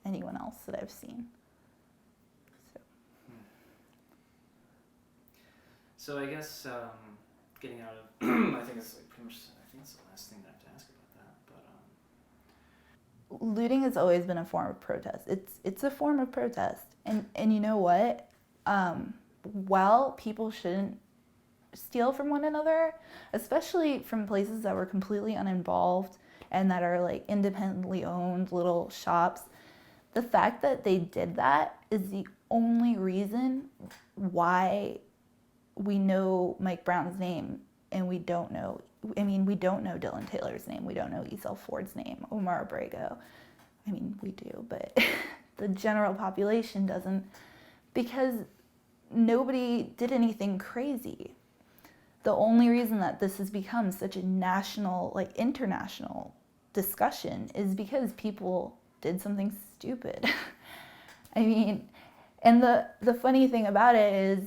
anyone else that I've seen. So. So I guess getting out of, I think it's like pretty much. I think it's the last thing that I have to ask about that. But Looting has always been a form of protest. It's a form of protest, and you know what? While people shouldn't steal from one another, especially from places that were completely uninvolved and that are like independently owned little shops, the fact that they did that is the only reason why we know Mike Brown's name and we don't know Dylan Taylor's name, we don't know Esau Ford's name, Omar Abrego. I mean, we do, but the general population doesn't, because nobody did anything crazy. The only reason that this has become such a national, like international discussion is because people did something stupid. I mean, and the funny thing about it is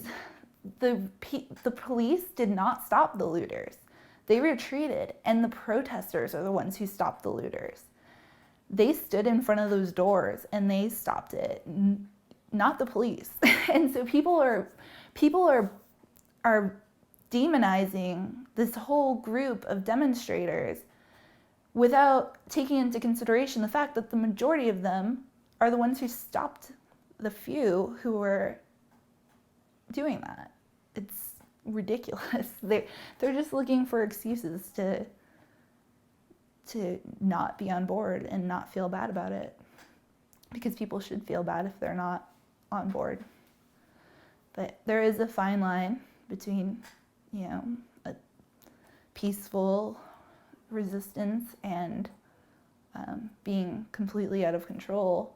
the police did not stop the looters. They retreated, and the protesters are the ones who stopped the looters. They stood in front of those doors and they stopped it, not the police. And so people are demonizing this whole group of demonstrators without taking into consideration the fact that the majority of them are the ones who stopped the few who were doing that. It's ridiculous. They're just looking for excuses to not be on board and not feel bad about it, because people should feel bad if they're not on board. But there is a fine line between, a peaceful resistance and being completely out of control.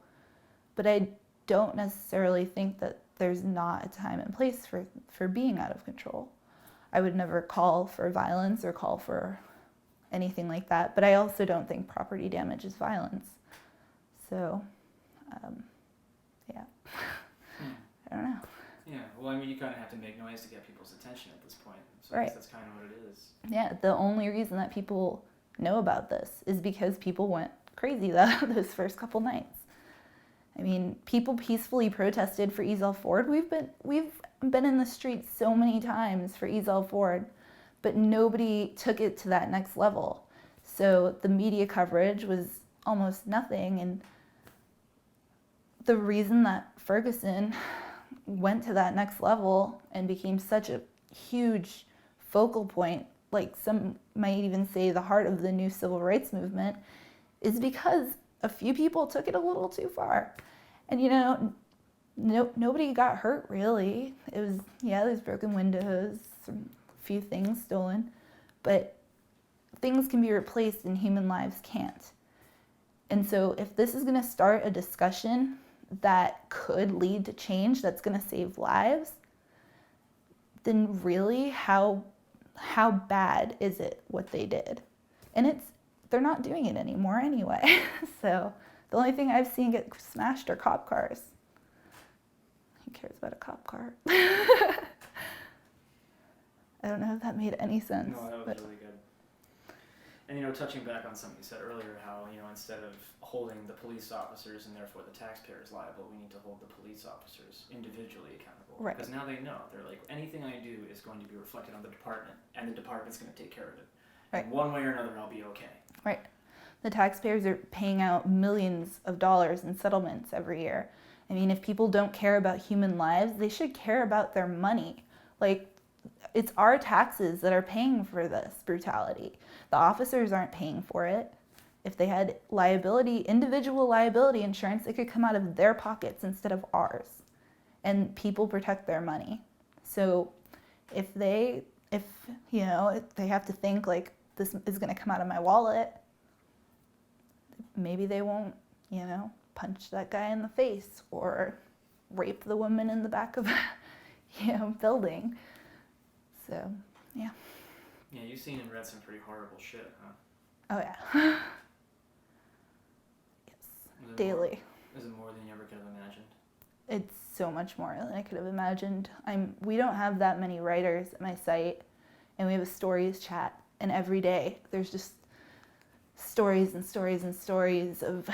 But I don't necessarily think that there's not a time and place for being out of control. I would never call for violence or call for anything like that, but I also don't think property damage is violence. So, yeah. I don't know. Yeah, well, I mean, you kind of have to make noise to get people's attention at this point. So Right. I guess that's kind of what it is. Yeah, the only reason that people know about this is because people went crazy those first couple nights. I mean, people peacefully protested for Esau Ford. We've been in the streets so many times for Esau Ford, but nobody took it to that next level. So the media coverage was almost nothing, and the reason that Ferguson went to that next level and became such a huge focal point, like some might even say the heart of the new civil rights movement, is because a few people took it a little too far. And nobody got hurt really. It was, there's broken windows, a few things stolen, but things can be replaced and human lives can't. And so if this is going to start a discussion that could lead to change, that's going to save lives, then really how bad is it what they did? And they're not doing it anymore anyway. So the only thing I've seen get smashed are cop cars. Who cares about a cop car? I don't know if that made any sense. No, that was really good. And, touching back on something you said earlier, how, instead of holding the police officers and therefore the taxpayers liable, we need to hold the police officers individually accountable. Right. Because now they know. They're like, anything I do is going to be reflected on the department, and the department's going to take care of it. Right. And one way or another, I'll be okay. Right. The taxpayers are paying out millions of dollars in settlements every year. I mean, if people don't care about human lives, they should care about their money. Like, it's our taxes that are paying for this brutality. The officers aren't paying for it. If they had individual liability insurance, it could come out of their pockets instead of ours. And people protect their money. So if they have to think like, this is going to come out of my wallet, maybe they won't, punch that guy in the face or rape the woman in the back of a building. So, yeah. Yeah, you've seen and read some pretty horrible shit, huh? Oh, yeah. Yes. Daily. Is it more than you ever could have imagined? It's so much more than I could have imagined. We don't have that many writers at my site, and we have a stories chat, and every day there's just stories and stories and stories of,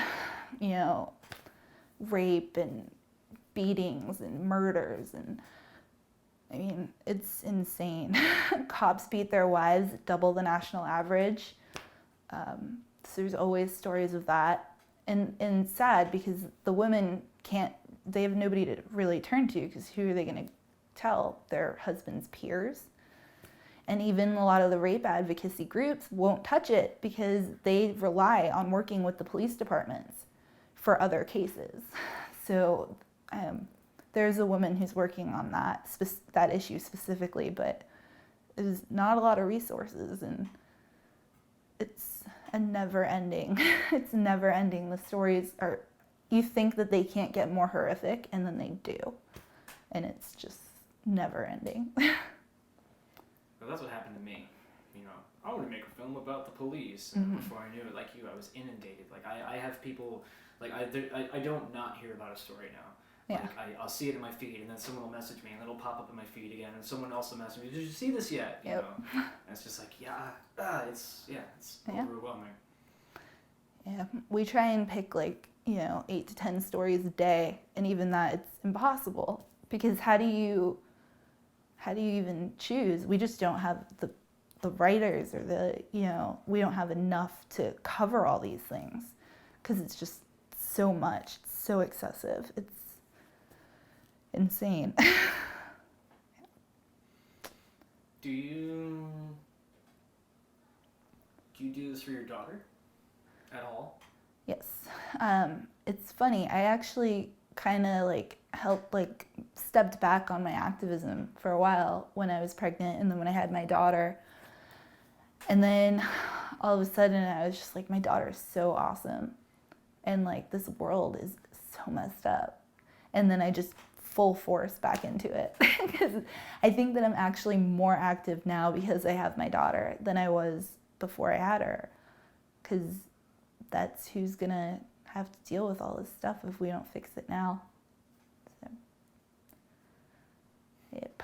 rape and beatings and murders and I mean, it's insane. Cops beat their wives double the national average. So there's always stories of that. And it's sad because the women they have nobody to really turn to, because who are they going to tell? Their husband's peers. And even a lot of the rape advocacy groups won't touch it because they rely on working with the police departments for other cases. So there's a woman who's working on that issue specifically, but there's not a lot of resources, and it's a never ending. It's never ending. The stories are, you think that they can't get more horrific, and then they do. And it's just never ending. Well, that's what happened to me. You know, I want to make a film about the police. Mm-hmm. Before I knew it, like you, I was inundated. Like I have people, like I don't not hear about a story now. Yeah. Like I'll see it in my feed, and then someone will message me, and it'll pop up in my feed again, and someone else will message me, did you see this yet? You Yep. know? And it's just like, it's overwhelming. Yeah, we try and pick 8 to 10 stories a day, and even that, it's impossible, because how do you even choose? We just don't have the writers, or we don't have enough to cover all these things, because it's just so much, it's so excessive, it's insane. Do you do this for your daughter at all? Yes. It's funny. I actually kind of stepped back on my activism for a while when I was pregnant, and then when I had my daughter. And then all of a sudden I was just like, my daughter is so awesome. And this world is so messed up. And then I just full force back into it. Because I think that I'm actually more active now because I have my daughter than I was before I had her. Because that's who's going to have to deal with all this stuff if we don't fix it now. So, yep.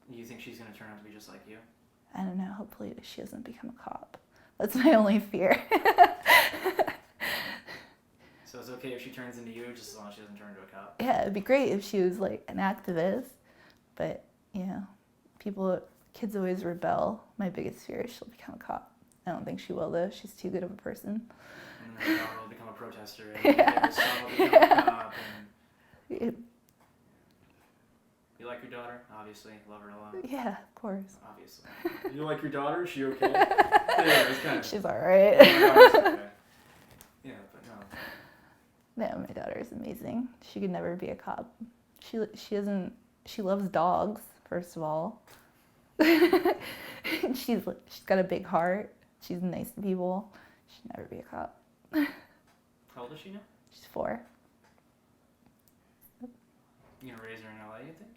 You think she's going to turn out to be just like you? I don't know. Hopefully she doesn't become a cop. That's my only fear. So it's okay if she turns into you, just as long as she doesn't turn into a cop? Yeah, it'd be great if she was an activist. But, kids always rebel. My biggest fear is she'll become a cop. I don't think she will, though. She's too good of a person. And then her daughter will become a protester, and her son will become a cop. And... You like your daughter? Obviously. Love her a lot? Yeah, of course. Obviously. You like your daughter? Is she okay? Yeah, it's kind of... She's all right. Okay. Yeah, but no. No, my daughter is amazing. She could never be a cop. She loves dogs, first of all. She's got a big heart. She's nice to people. She'd never be a cop. How old is she now? She's 4. You gonna raise her in LA, you think?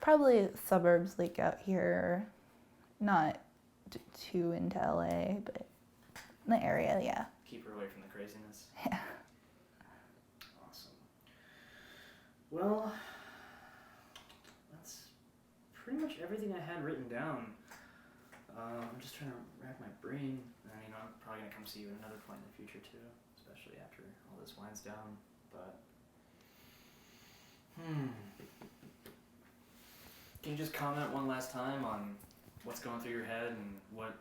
Probably suburbs out here. Not too into LA, but in the area, yeah. Keep her away from the craziness. Yeah. Awesome. Well, that's pretty much everything I had written down. I'm just trying to rack my brain. I'm probably going to come see you at another point in the future too, especially after all this winds down. But, can you just comment one last time on what's going through your head and what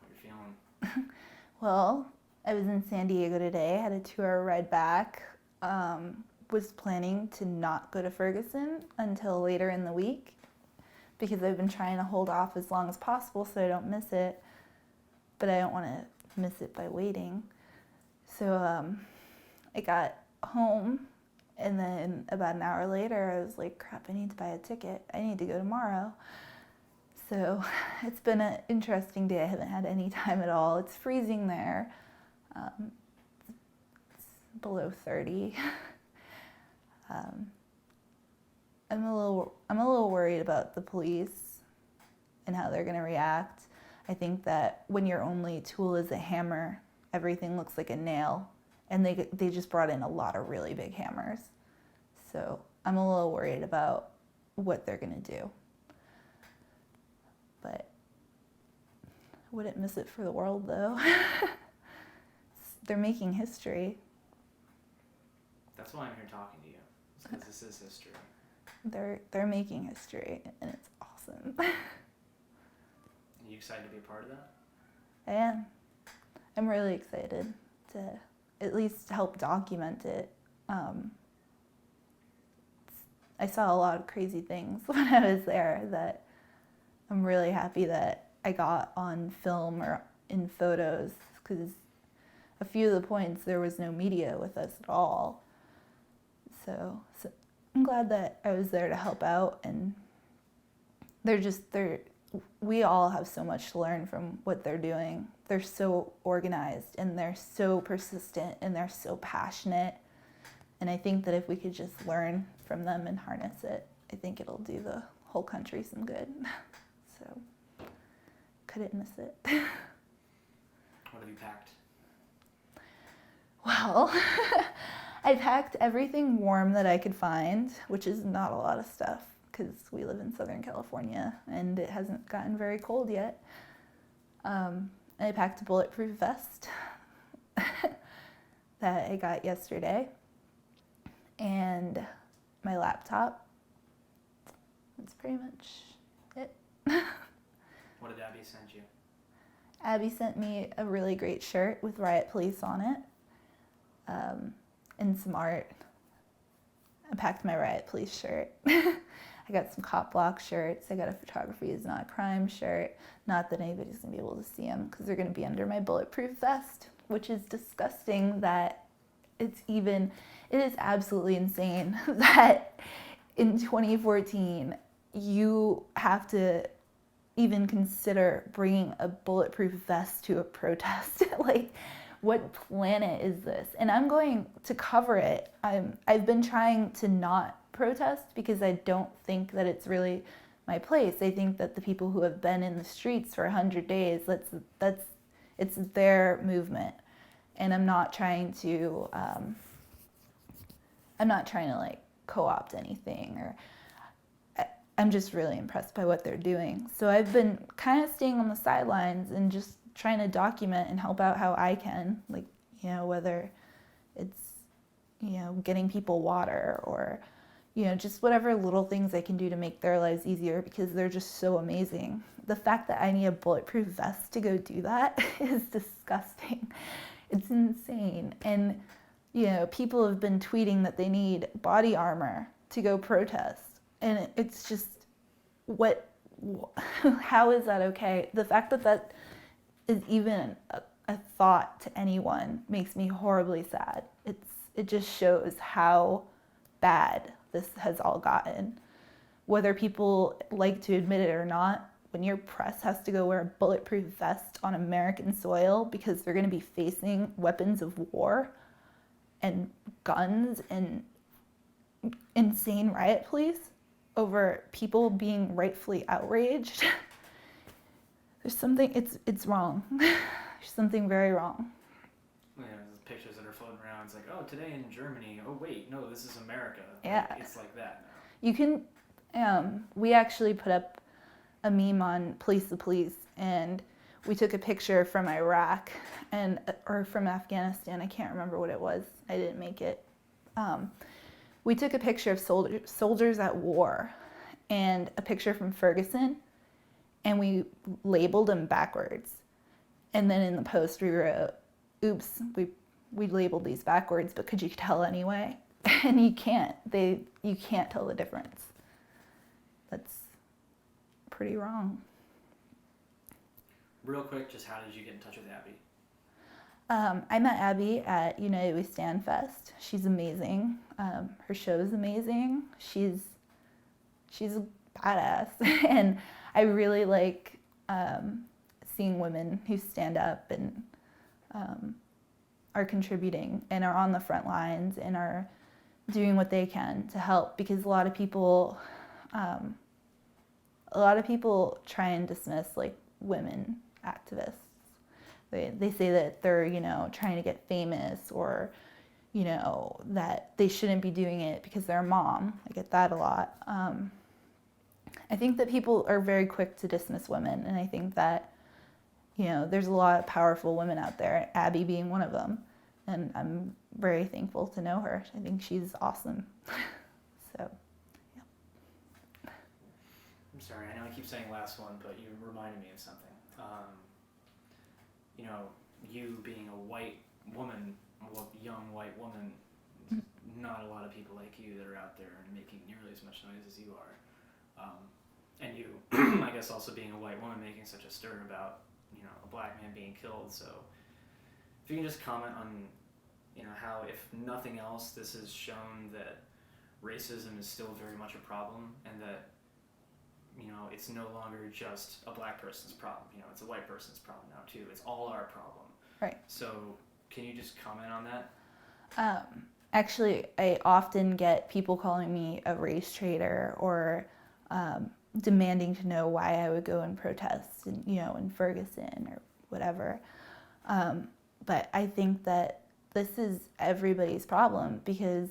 you're feeling? Well, I was in San Diego today. I had a 2-hour ride back. Was planning to not go to Ferguson until later in the week because I've been trying to hold off as long as possible so I don't miss it. But I don't want to miss it by waiting. So I got home, and then about an hour later I was like, crap, I need to buy a ticket. I need to go tomorrow. So it's been an interesting day. I haven't had any time at all. It's freezing there. It's below 30. I'm a little worried about the police and how they're going to react. I think that when your only tool is a hammer, everything looks like a nail, and they just brought in a lot of really big hammers. So I'm a little worried about what they're going to do. But I wouldn't miss it for the world, though. They're making history. That's why I'm here talking to you, because this is history. they're making history, and it's awesome. Are you excited to be a part of that? I am. I'm really excited to at least help document it. I saw a lot of crazy things when I was there that I'm really happy that I got on film or in photos, because a few of the points there was no media with us at all. So I'm glad that I was there to help out, and we all have so much to learn from what they're doing. They're so organized, and they're so persistent, and they're so passionate. And I think that if we could just learn from them and harness it, I think it'll do the whole country some good. So, couldn't miss it. What have you packed? Well, I packed everything warm that I could find, which is not a lot of stuff, because we live in Southern California and it hasn't gotten very cold yet. I packed a bulletproof vest that I got yesterday, and my laptop. That's pretty much it. What did Abby send you? Abby sent me a really great shirt with Riot Police on it, and some art. I packed my Riot Police shirt. I got some Cop Block shirts. I got a Photography is Not a Crime shirt. Not that anybody's gonna be able to see them, because they're gonna be under my bulletproof vest, which is disgusting that it is absolutely insane that in 2014 you have to even consider bringing a bulletproof vest to a protest. Like, what planet is this? And I'm going to cover it. I've been trying to not protest because I don't think that it's really my place. I think that the people who have been in the streets for 100 days, it's their movement. And I'm not trying to like co-opt anything, or I'm just really impressed by what they're doing. So I've been kind of staying on the sidelines and just trying to document and help out how I can, like, whether it's, getting people water, or, just whatever little things I can do to make their lives easier, because they're just so amazing. The fact that I need a bulletproof vest to go do that is disgusting. It's insane. And, people have been tweeting that they need body armor to go protest. And it's just, how is that okay? The fact that that is even a thought to anyone makes me horribly sad. It just shows how bad this has all gotten. Whether people like to admit it or not, when your press has to go wear a bulletproof vest on American soil because they're going to be facing weapons of war and guns and insane riot police over people being rightfully outraged, there's something, it's wrong. There's something very wrong. Yeah, the pictures that are floating around, it's like, oh, today in Germany, oh wait, no, this is America. Yeah. Like, it's like that now. You can, we actually put up a meme on Police the Police, and we took a picture from Iraq or from Afghanistan. I can't remember what it was. I didn't make it. We took a picture of soldiers at war and a picture from Ferguson, and we labeled them backwards. And then in the post we wrote, oops, we labeled these backwards, but could you tell anyway? And you can't. You can't tell the difference. That's pretty wrong. Real quick, just how did you get in touch with Abby? I met Abby at United We Stand Fest. She's amazing. Her show is amazing. She's a badass. And I really like seeing women who stand up and are contributing and are on the front lines and are doing what they can to help, because a lot of people try and dismiss like women activists. They say that they're, trying to get famous, or, that they shouldn't be doing it because they're a mom. I get that a lot. I think that people are very quick to dismiss women, and I think that, there's a lot of powerful women out there, Abby being one of them, and I'm very thankful to know her. I think she's awesome. So, yeah. sorry, I know I keep saying last one, but you reminded me of something. You know, you being a white woman, young white woman, not a lot of people like you that are out there and making nearly as much noise as you are. And you, I guess, also being a white woman making such a stir about, you know, a black man being killed. So if you can just comment on, you know, how, if nothing else, this has shown that racism is still very much a problem, and that, you know, it's no longer just a black person's problem. You know, it's a white person's problem now too. It's all our problem. Right. So can you just comment on that? Actually, I often get people calling me a race traitor, or demanding to know why I would go and protest, in Ferguson or whatever. But I think that this is everybody's problem, because,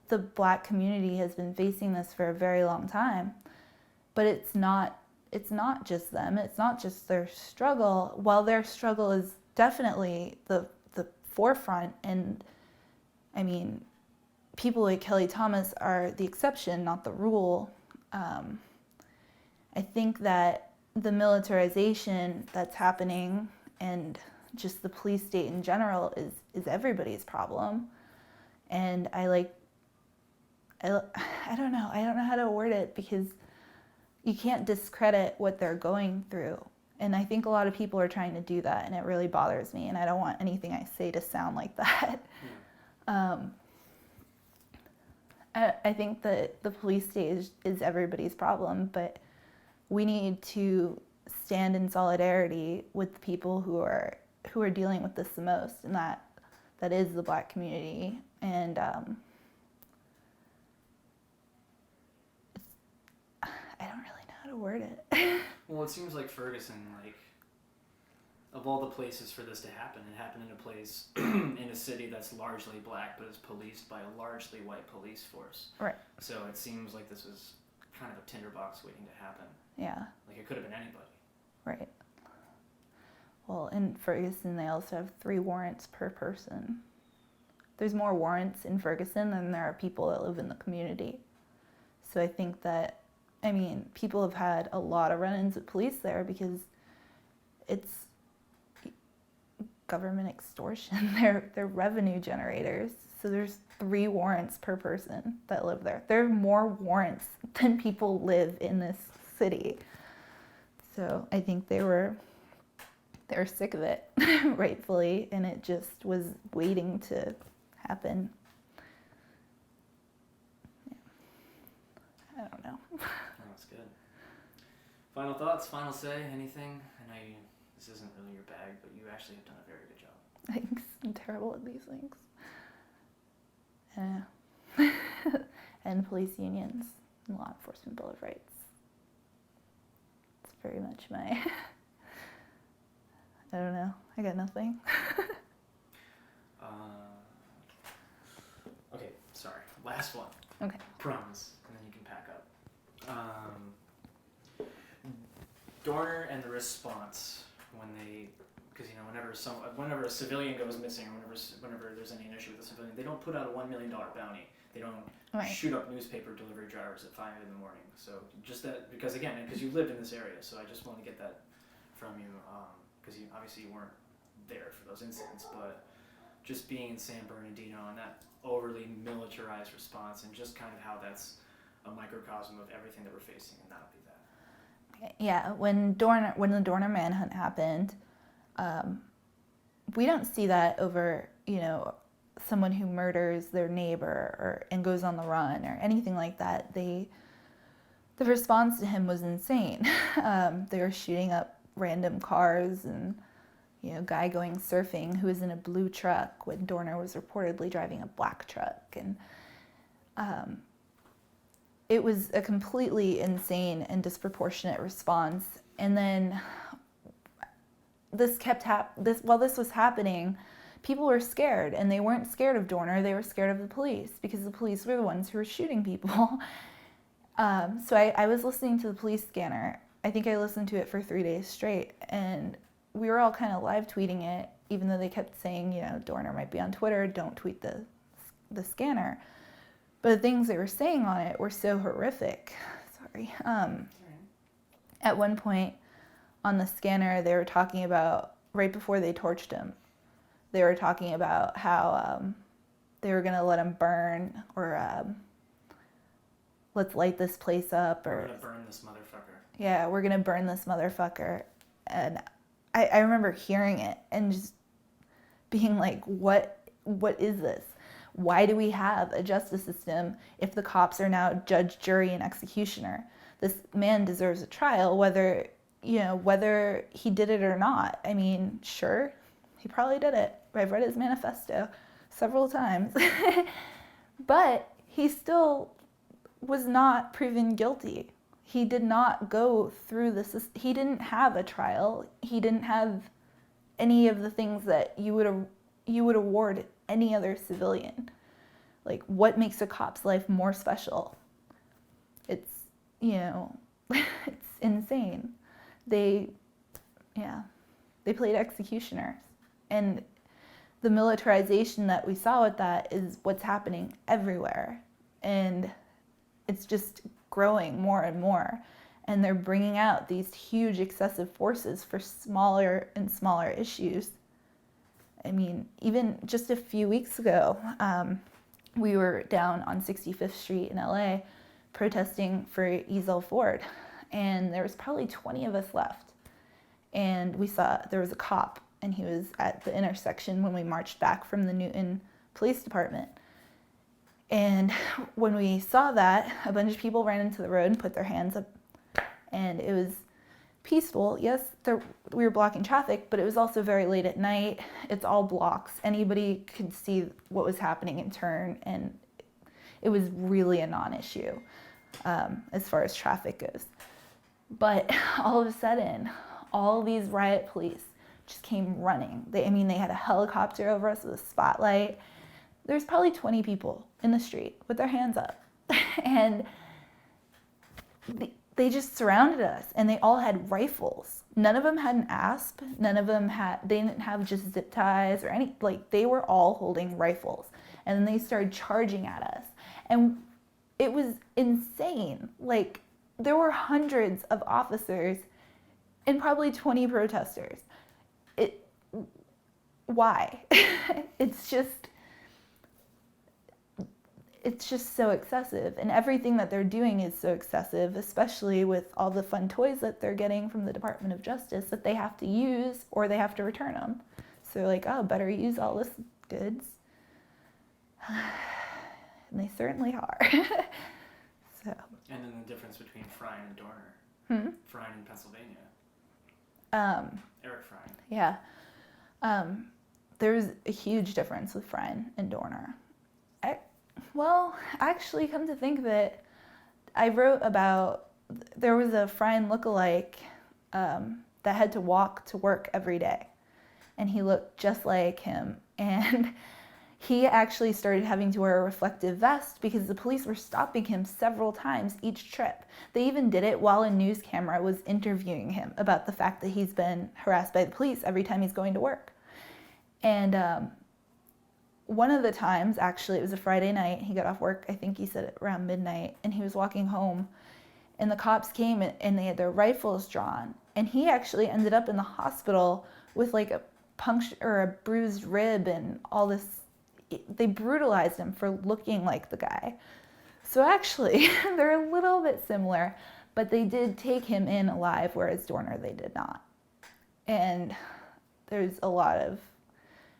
the black community has been facing this for a very long time, but it's not just them. It's not just their struggle. While their struggle is definitely the forefront, and I mean, people like Kelly Thomas are the exception, not the rule. I think that the militarization that's happening, and just the police state in general, is everybody's problem. And I don't know how to word it, because you can't discredit what they're going through. And I think a lot of people are trying to do that, and it really bothers me, and I don't want anything I say to sound like that. I think that the police state is everybody's problem, but we need to stand in solidarity with the people who are dealing with this the most, and that is the black community. And I don't really know how to word it. Well, it seems like Ferguson, like, of all the places for this to happen, it happened in a place in a city that's largely black, but is policed by a largely white police force. Right. So it seems like this was kind of a tinderbox waiting to happen. Yeah. Like, it could have been anybody. Right. Well, in Ferguson, they also have 3 warrants per person. There's more warrants in Ferguson than there are people that live in the community. So I think that, people have had a lot of run-ins with police there, because it's government extortion. They're revenue generators. So there's 3 warrants per person that live there. There are more warrants than people live in this city. So I think they were sick of it, rightfully, and it just was waiting to happen. Yeah. I don't know. That's good. Final thoughts, final say, anything? I know this isn't really your bag, but you actually have done a very good job. Thanks. I'm terrible at these things. Yeah. And police unions and law enforcement bill of rights. It's very much my... I don't know. I got nothing. Okay, sorry. Last one. Okay. Promise, and then you can pack up. Dorner and the response when they, because whenever a civilian goes missing, or whenever there's any issue with a civilian, they don't put out a $1 million bounty. They don't shoot up newspaper delivery drivers at 5 in the morning. So just that, because you lived in this area, so I just wanted to get that from you, because you obviously weren't there for those incidents, but just being in San Bernardino and that overly militarized response, and just kind of how that's a microcosm of everything that we're facing, and that'll be that. Yeah, when the Dorner manhunt happened, we don't see that over, someone who murders their neighbor and goes on the run or anything like that. The response to him was insane. They were shooting up random cars, and guy going surfing who was in a blue truck when Dorner was reportedly driving a black truck, and it was a completely insane and disproportionate response. And then while this was happening, people were scared, and they weren't scared of Dorner, they were scared of the police, because the police were the ones who were shooting people. So I was listening to the police scanner. I think I listened to it for 3 days straight, and we were all kind of live tweeting it, even though they kept saying, Dorner might be on Twitter, don't tweet the scanner. But the things they were saying on it were so horrific. Sorry. At one point on the scanner, they were talking about, right before they torched him, they were talking about how they were going to let him burn, or let's light this place up. Or we're going to burn this motherfucker. Yeah, we're going to burn this motherfucker. And I remember hearing it and just being like, what is this? Why do we have a justice system if the cops are now judge, jury, and executioner? This man deserves a trial, whether he did it or not. I mean, sure, he probably did it. I've read his manifesto several times. But he still was not proven guilty. He did not go through this. He didn't have a trial. He didn't have any of the things that you would award any other civilian. Like, what makes a cop's life more special? It's, it's insane. They played executioners. And the militarization that we saw with that is what's happening everywhere. And it's just growing more and more. And they're bringing out these huge excessive forces for smaller and smaller issues. I mean, even just a few weeks ago, we were down on 65th Street in LA protesting for Ezel Ford. And there was probably 20 of us left. And we saw there was a cop, and he was at the intersection when we marched back from the Newton Police Department. And when we saw that, a bunch of people ran into the road and put their hands up. And it was peaceful. Yes, we were blocking traffic, but it was also very late at night. It's all blocks. Anybody could see what was happening and turn, and it was really a non-issue as far as traffic goes. But all of a sudden, all these riot police just came running. They had a helicopter over us with a spotlight. There's probably 20 people in the street with their hands up. And they just surrounded us, and they all had rifles. None of them had an ASP. They didn't have just zip ties or any, they were all holding rifles. And then they started charging at us. And it was insane. There were hundreds of officers and probably 20 protesters. Why? It's just so excessive, and everything that they're doing is so excessive, especially with all the fun toys that they're getting from the Department of Justice that they have to use or they have to return them. So they're like, oh, better use all this goods. And they certainly are. So. And then the difference between Frine and Dorner. Frine in Pennsylvania. Eric Frine. Yeah. There's a huge difference with Frine and Dorner. Well, actually, come to think of it, I wrote about, there was a Frine lookalike that had to walk to work every day. And he looked just like him. And he actually started having to wear a reflective vest because the police were stopping him several times each trip. They even did it while a news camera was interviewing him about the fact that he's been harassed by the police every time he's going to work. And one of the times, actually, it was a Friday night, he got off work, I think he said around midnight, and he was walking home, and the cops came and they had their rifles drawn, and he actually ended up in the hospital with a puncture or a bruised rib and all this. They brutalized him for looking like the guy. So actually, they're a little bit similar, but they did take him in alive, whereas Dorner, they did not. And there's a lot of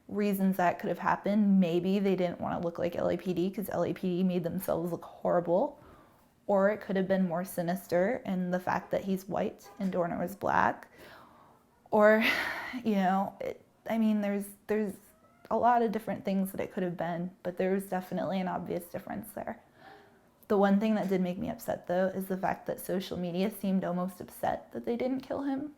reasons that could have happened. Maybe they didn't want to look like LAPD because LAPD made themselves look horrible. Or it could have been more sinister in the fact that he's white and Dorner was black. Or, there's a lot of different things that it could have been, but there was definitely an obvious difference there. The one thing that did make me upset, though, is the fact that social media seemed almost upset that they didn't kill him.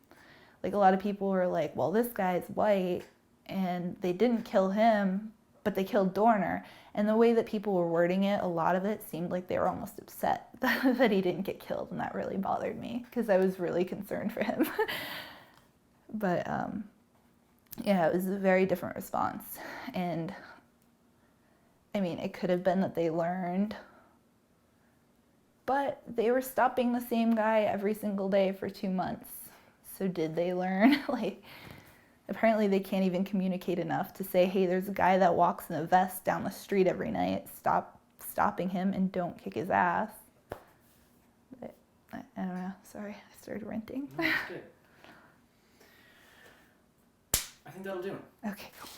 A lot of people were like, well, this guy's white, and they didn't kill him, but they killed Dorner. And the way that people were wording it, a lot of it seemed like they were almost upset that he didn't get killed, and that really bothered me because I was really concerned for him. But it was a very different response. And it could have been that they learned But they were stopping the same guy every single day for 2 months. So did they learn? Like, apparently they can't even communicate enough to say, hey, there's a guy that walks in a vest down the street every night. Stop stopping him and don't kick his ass. But I don't know. Sorry, I started ranting. No, that's good. I think that'll do. Okay, cool.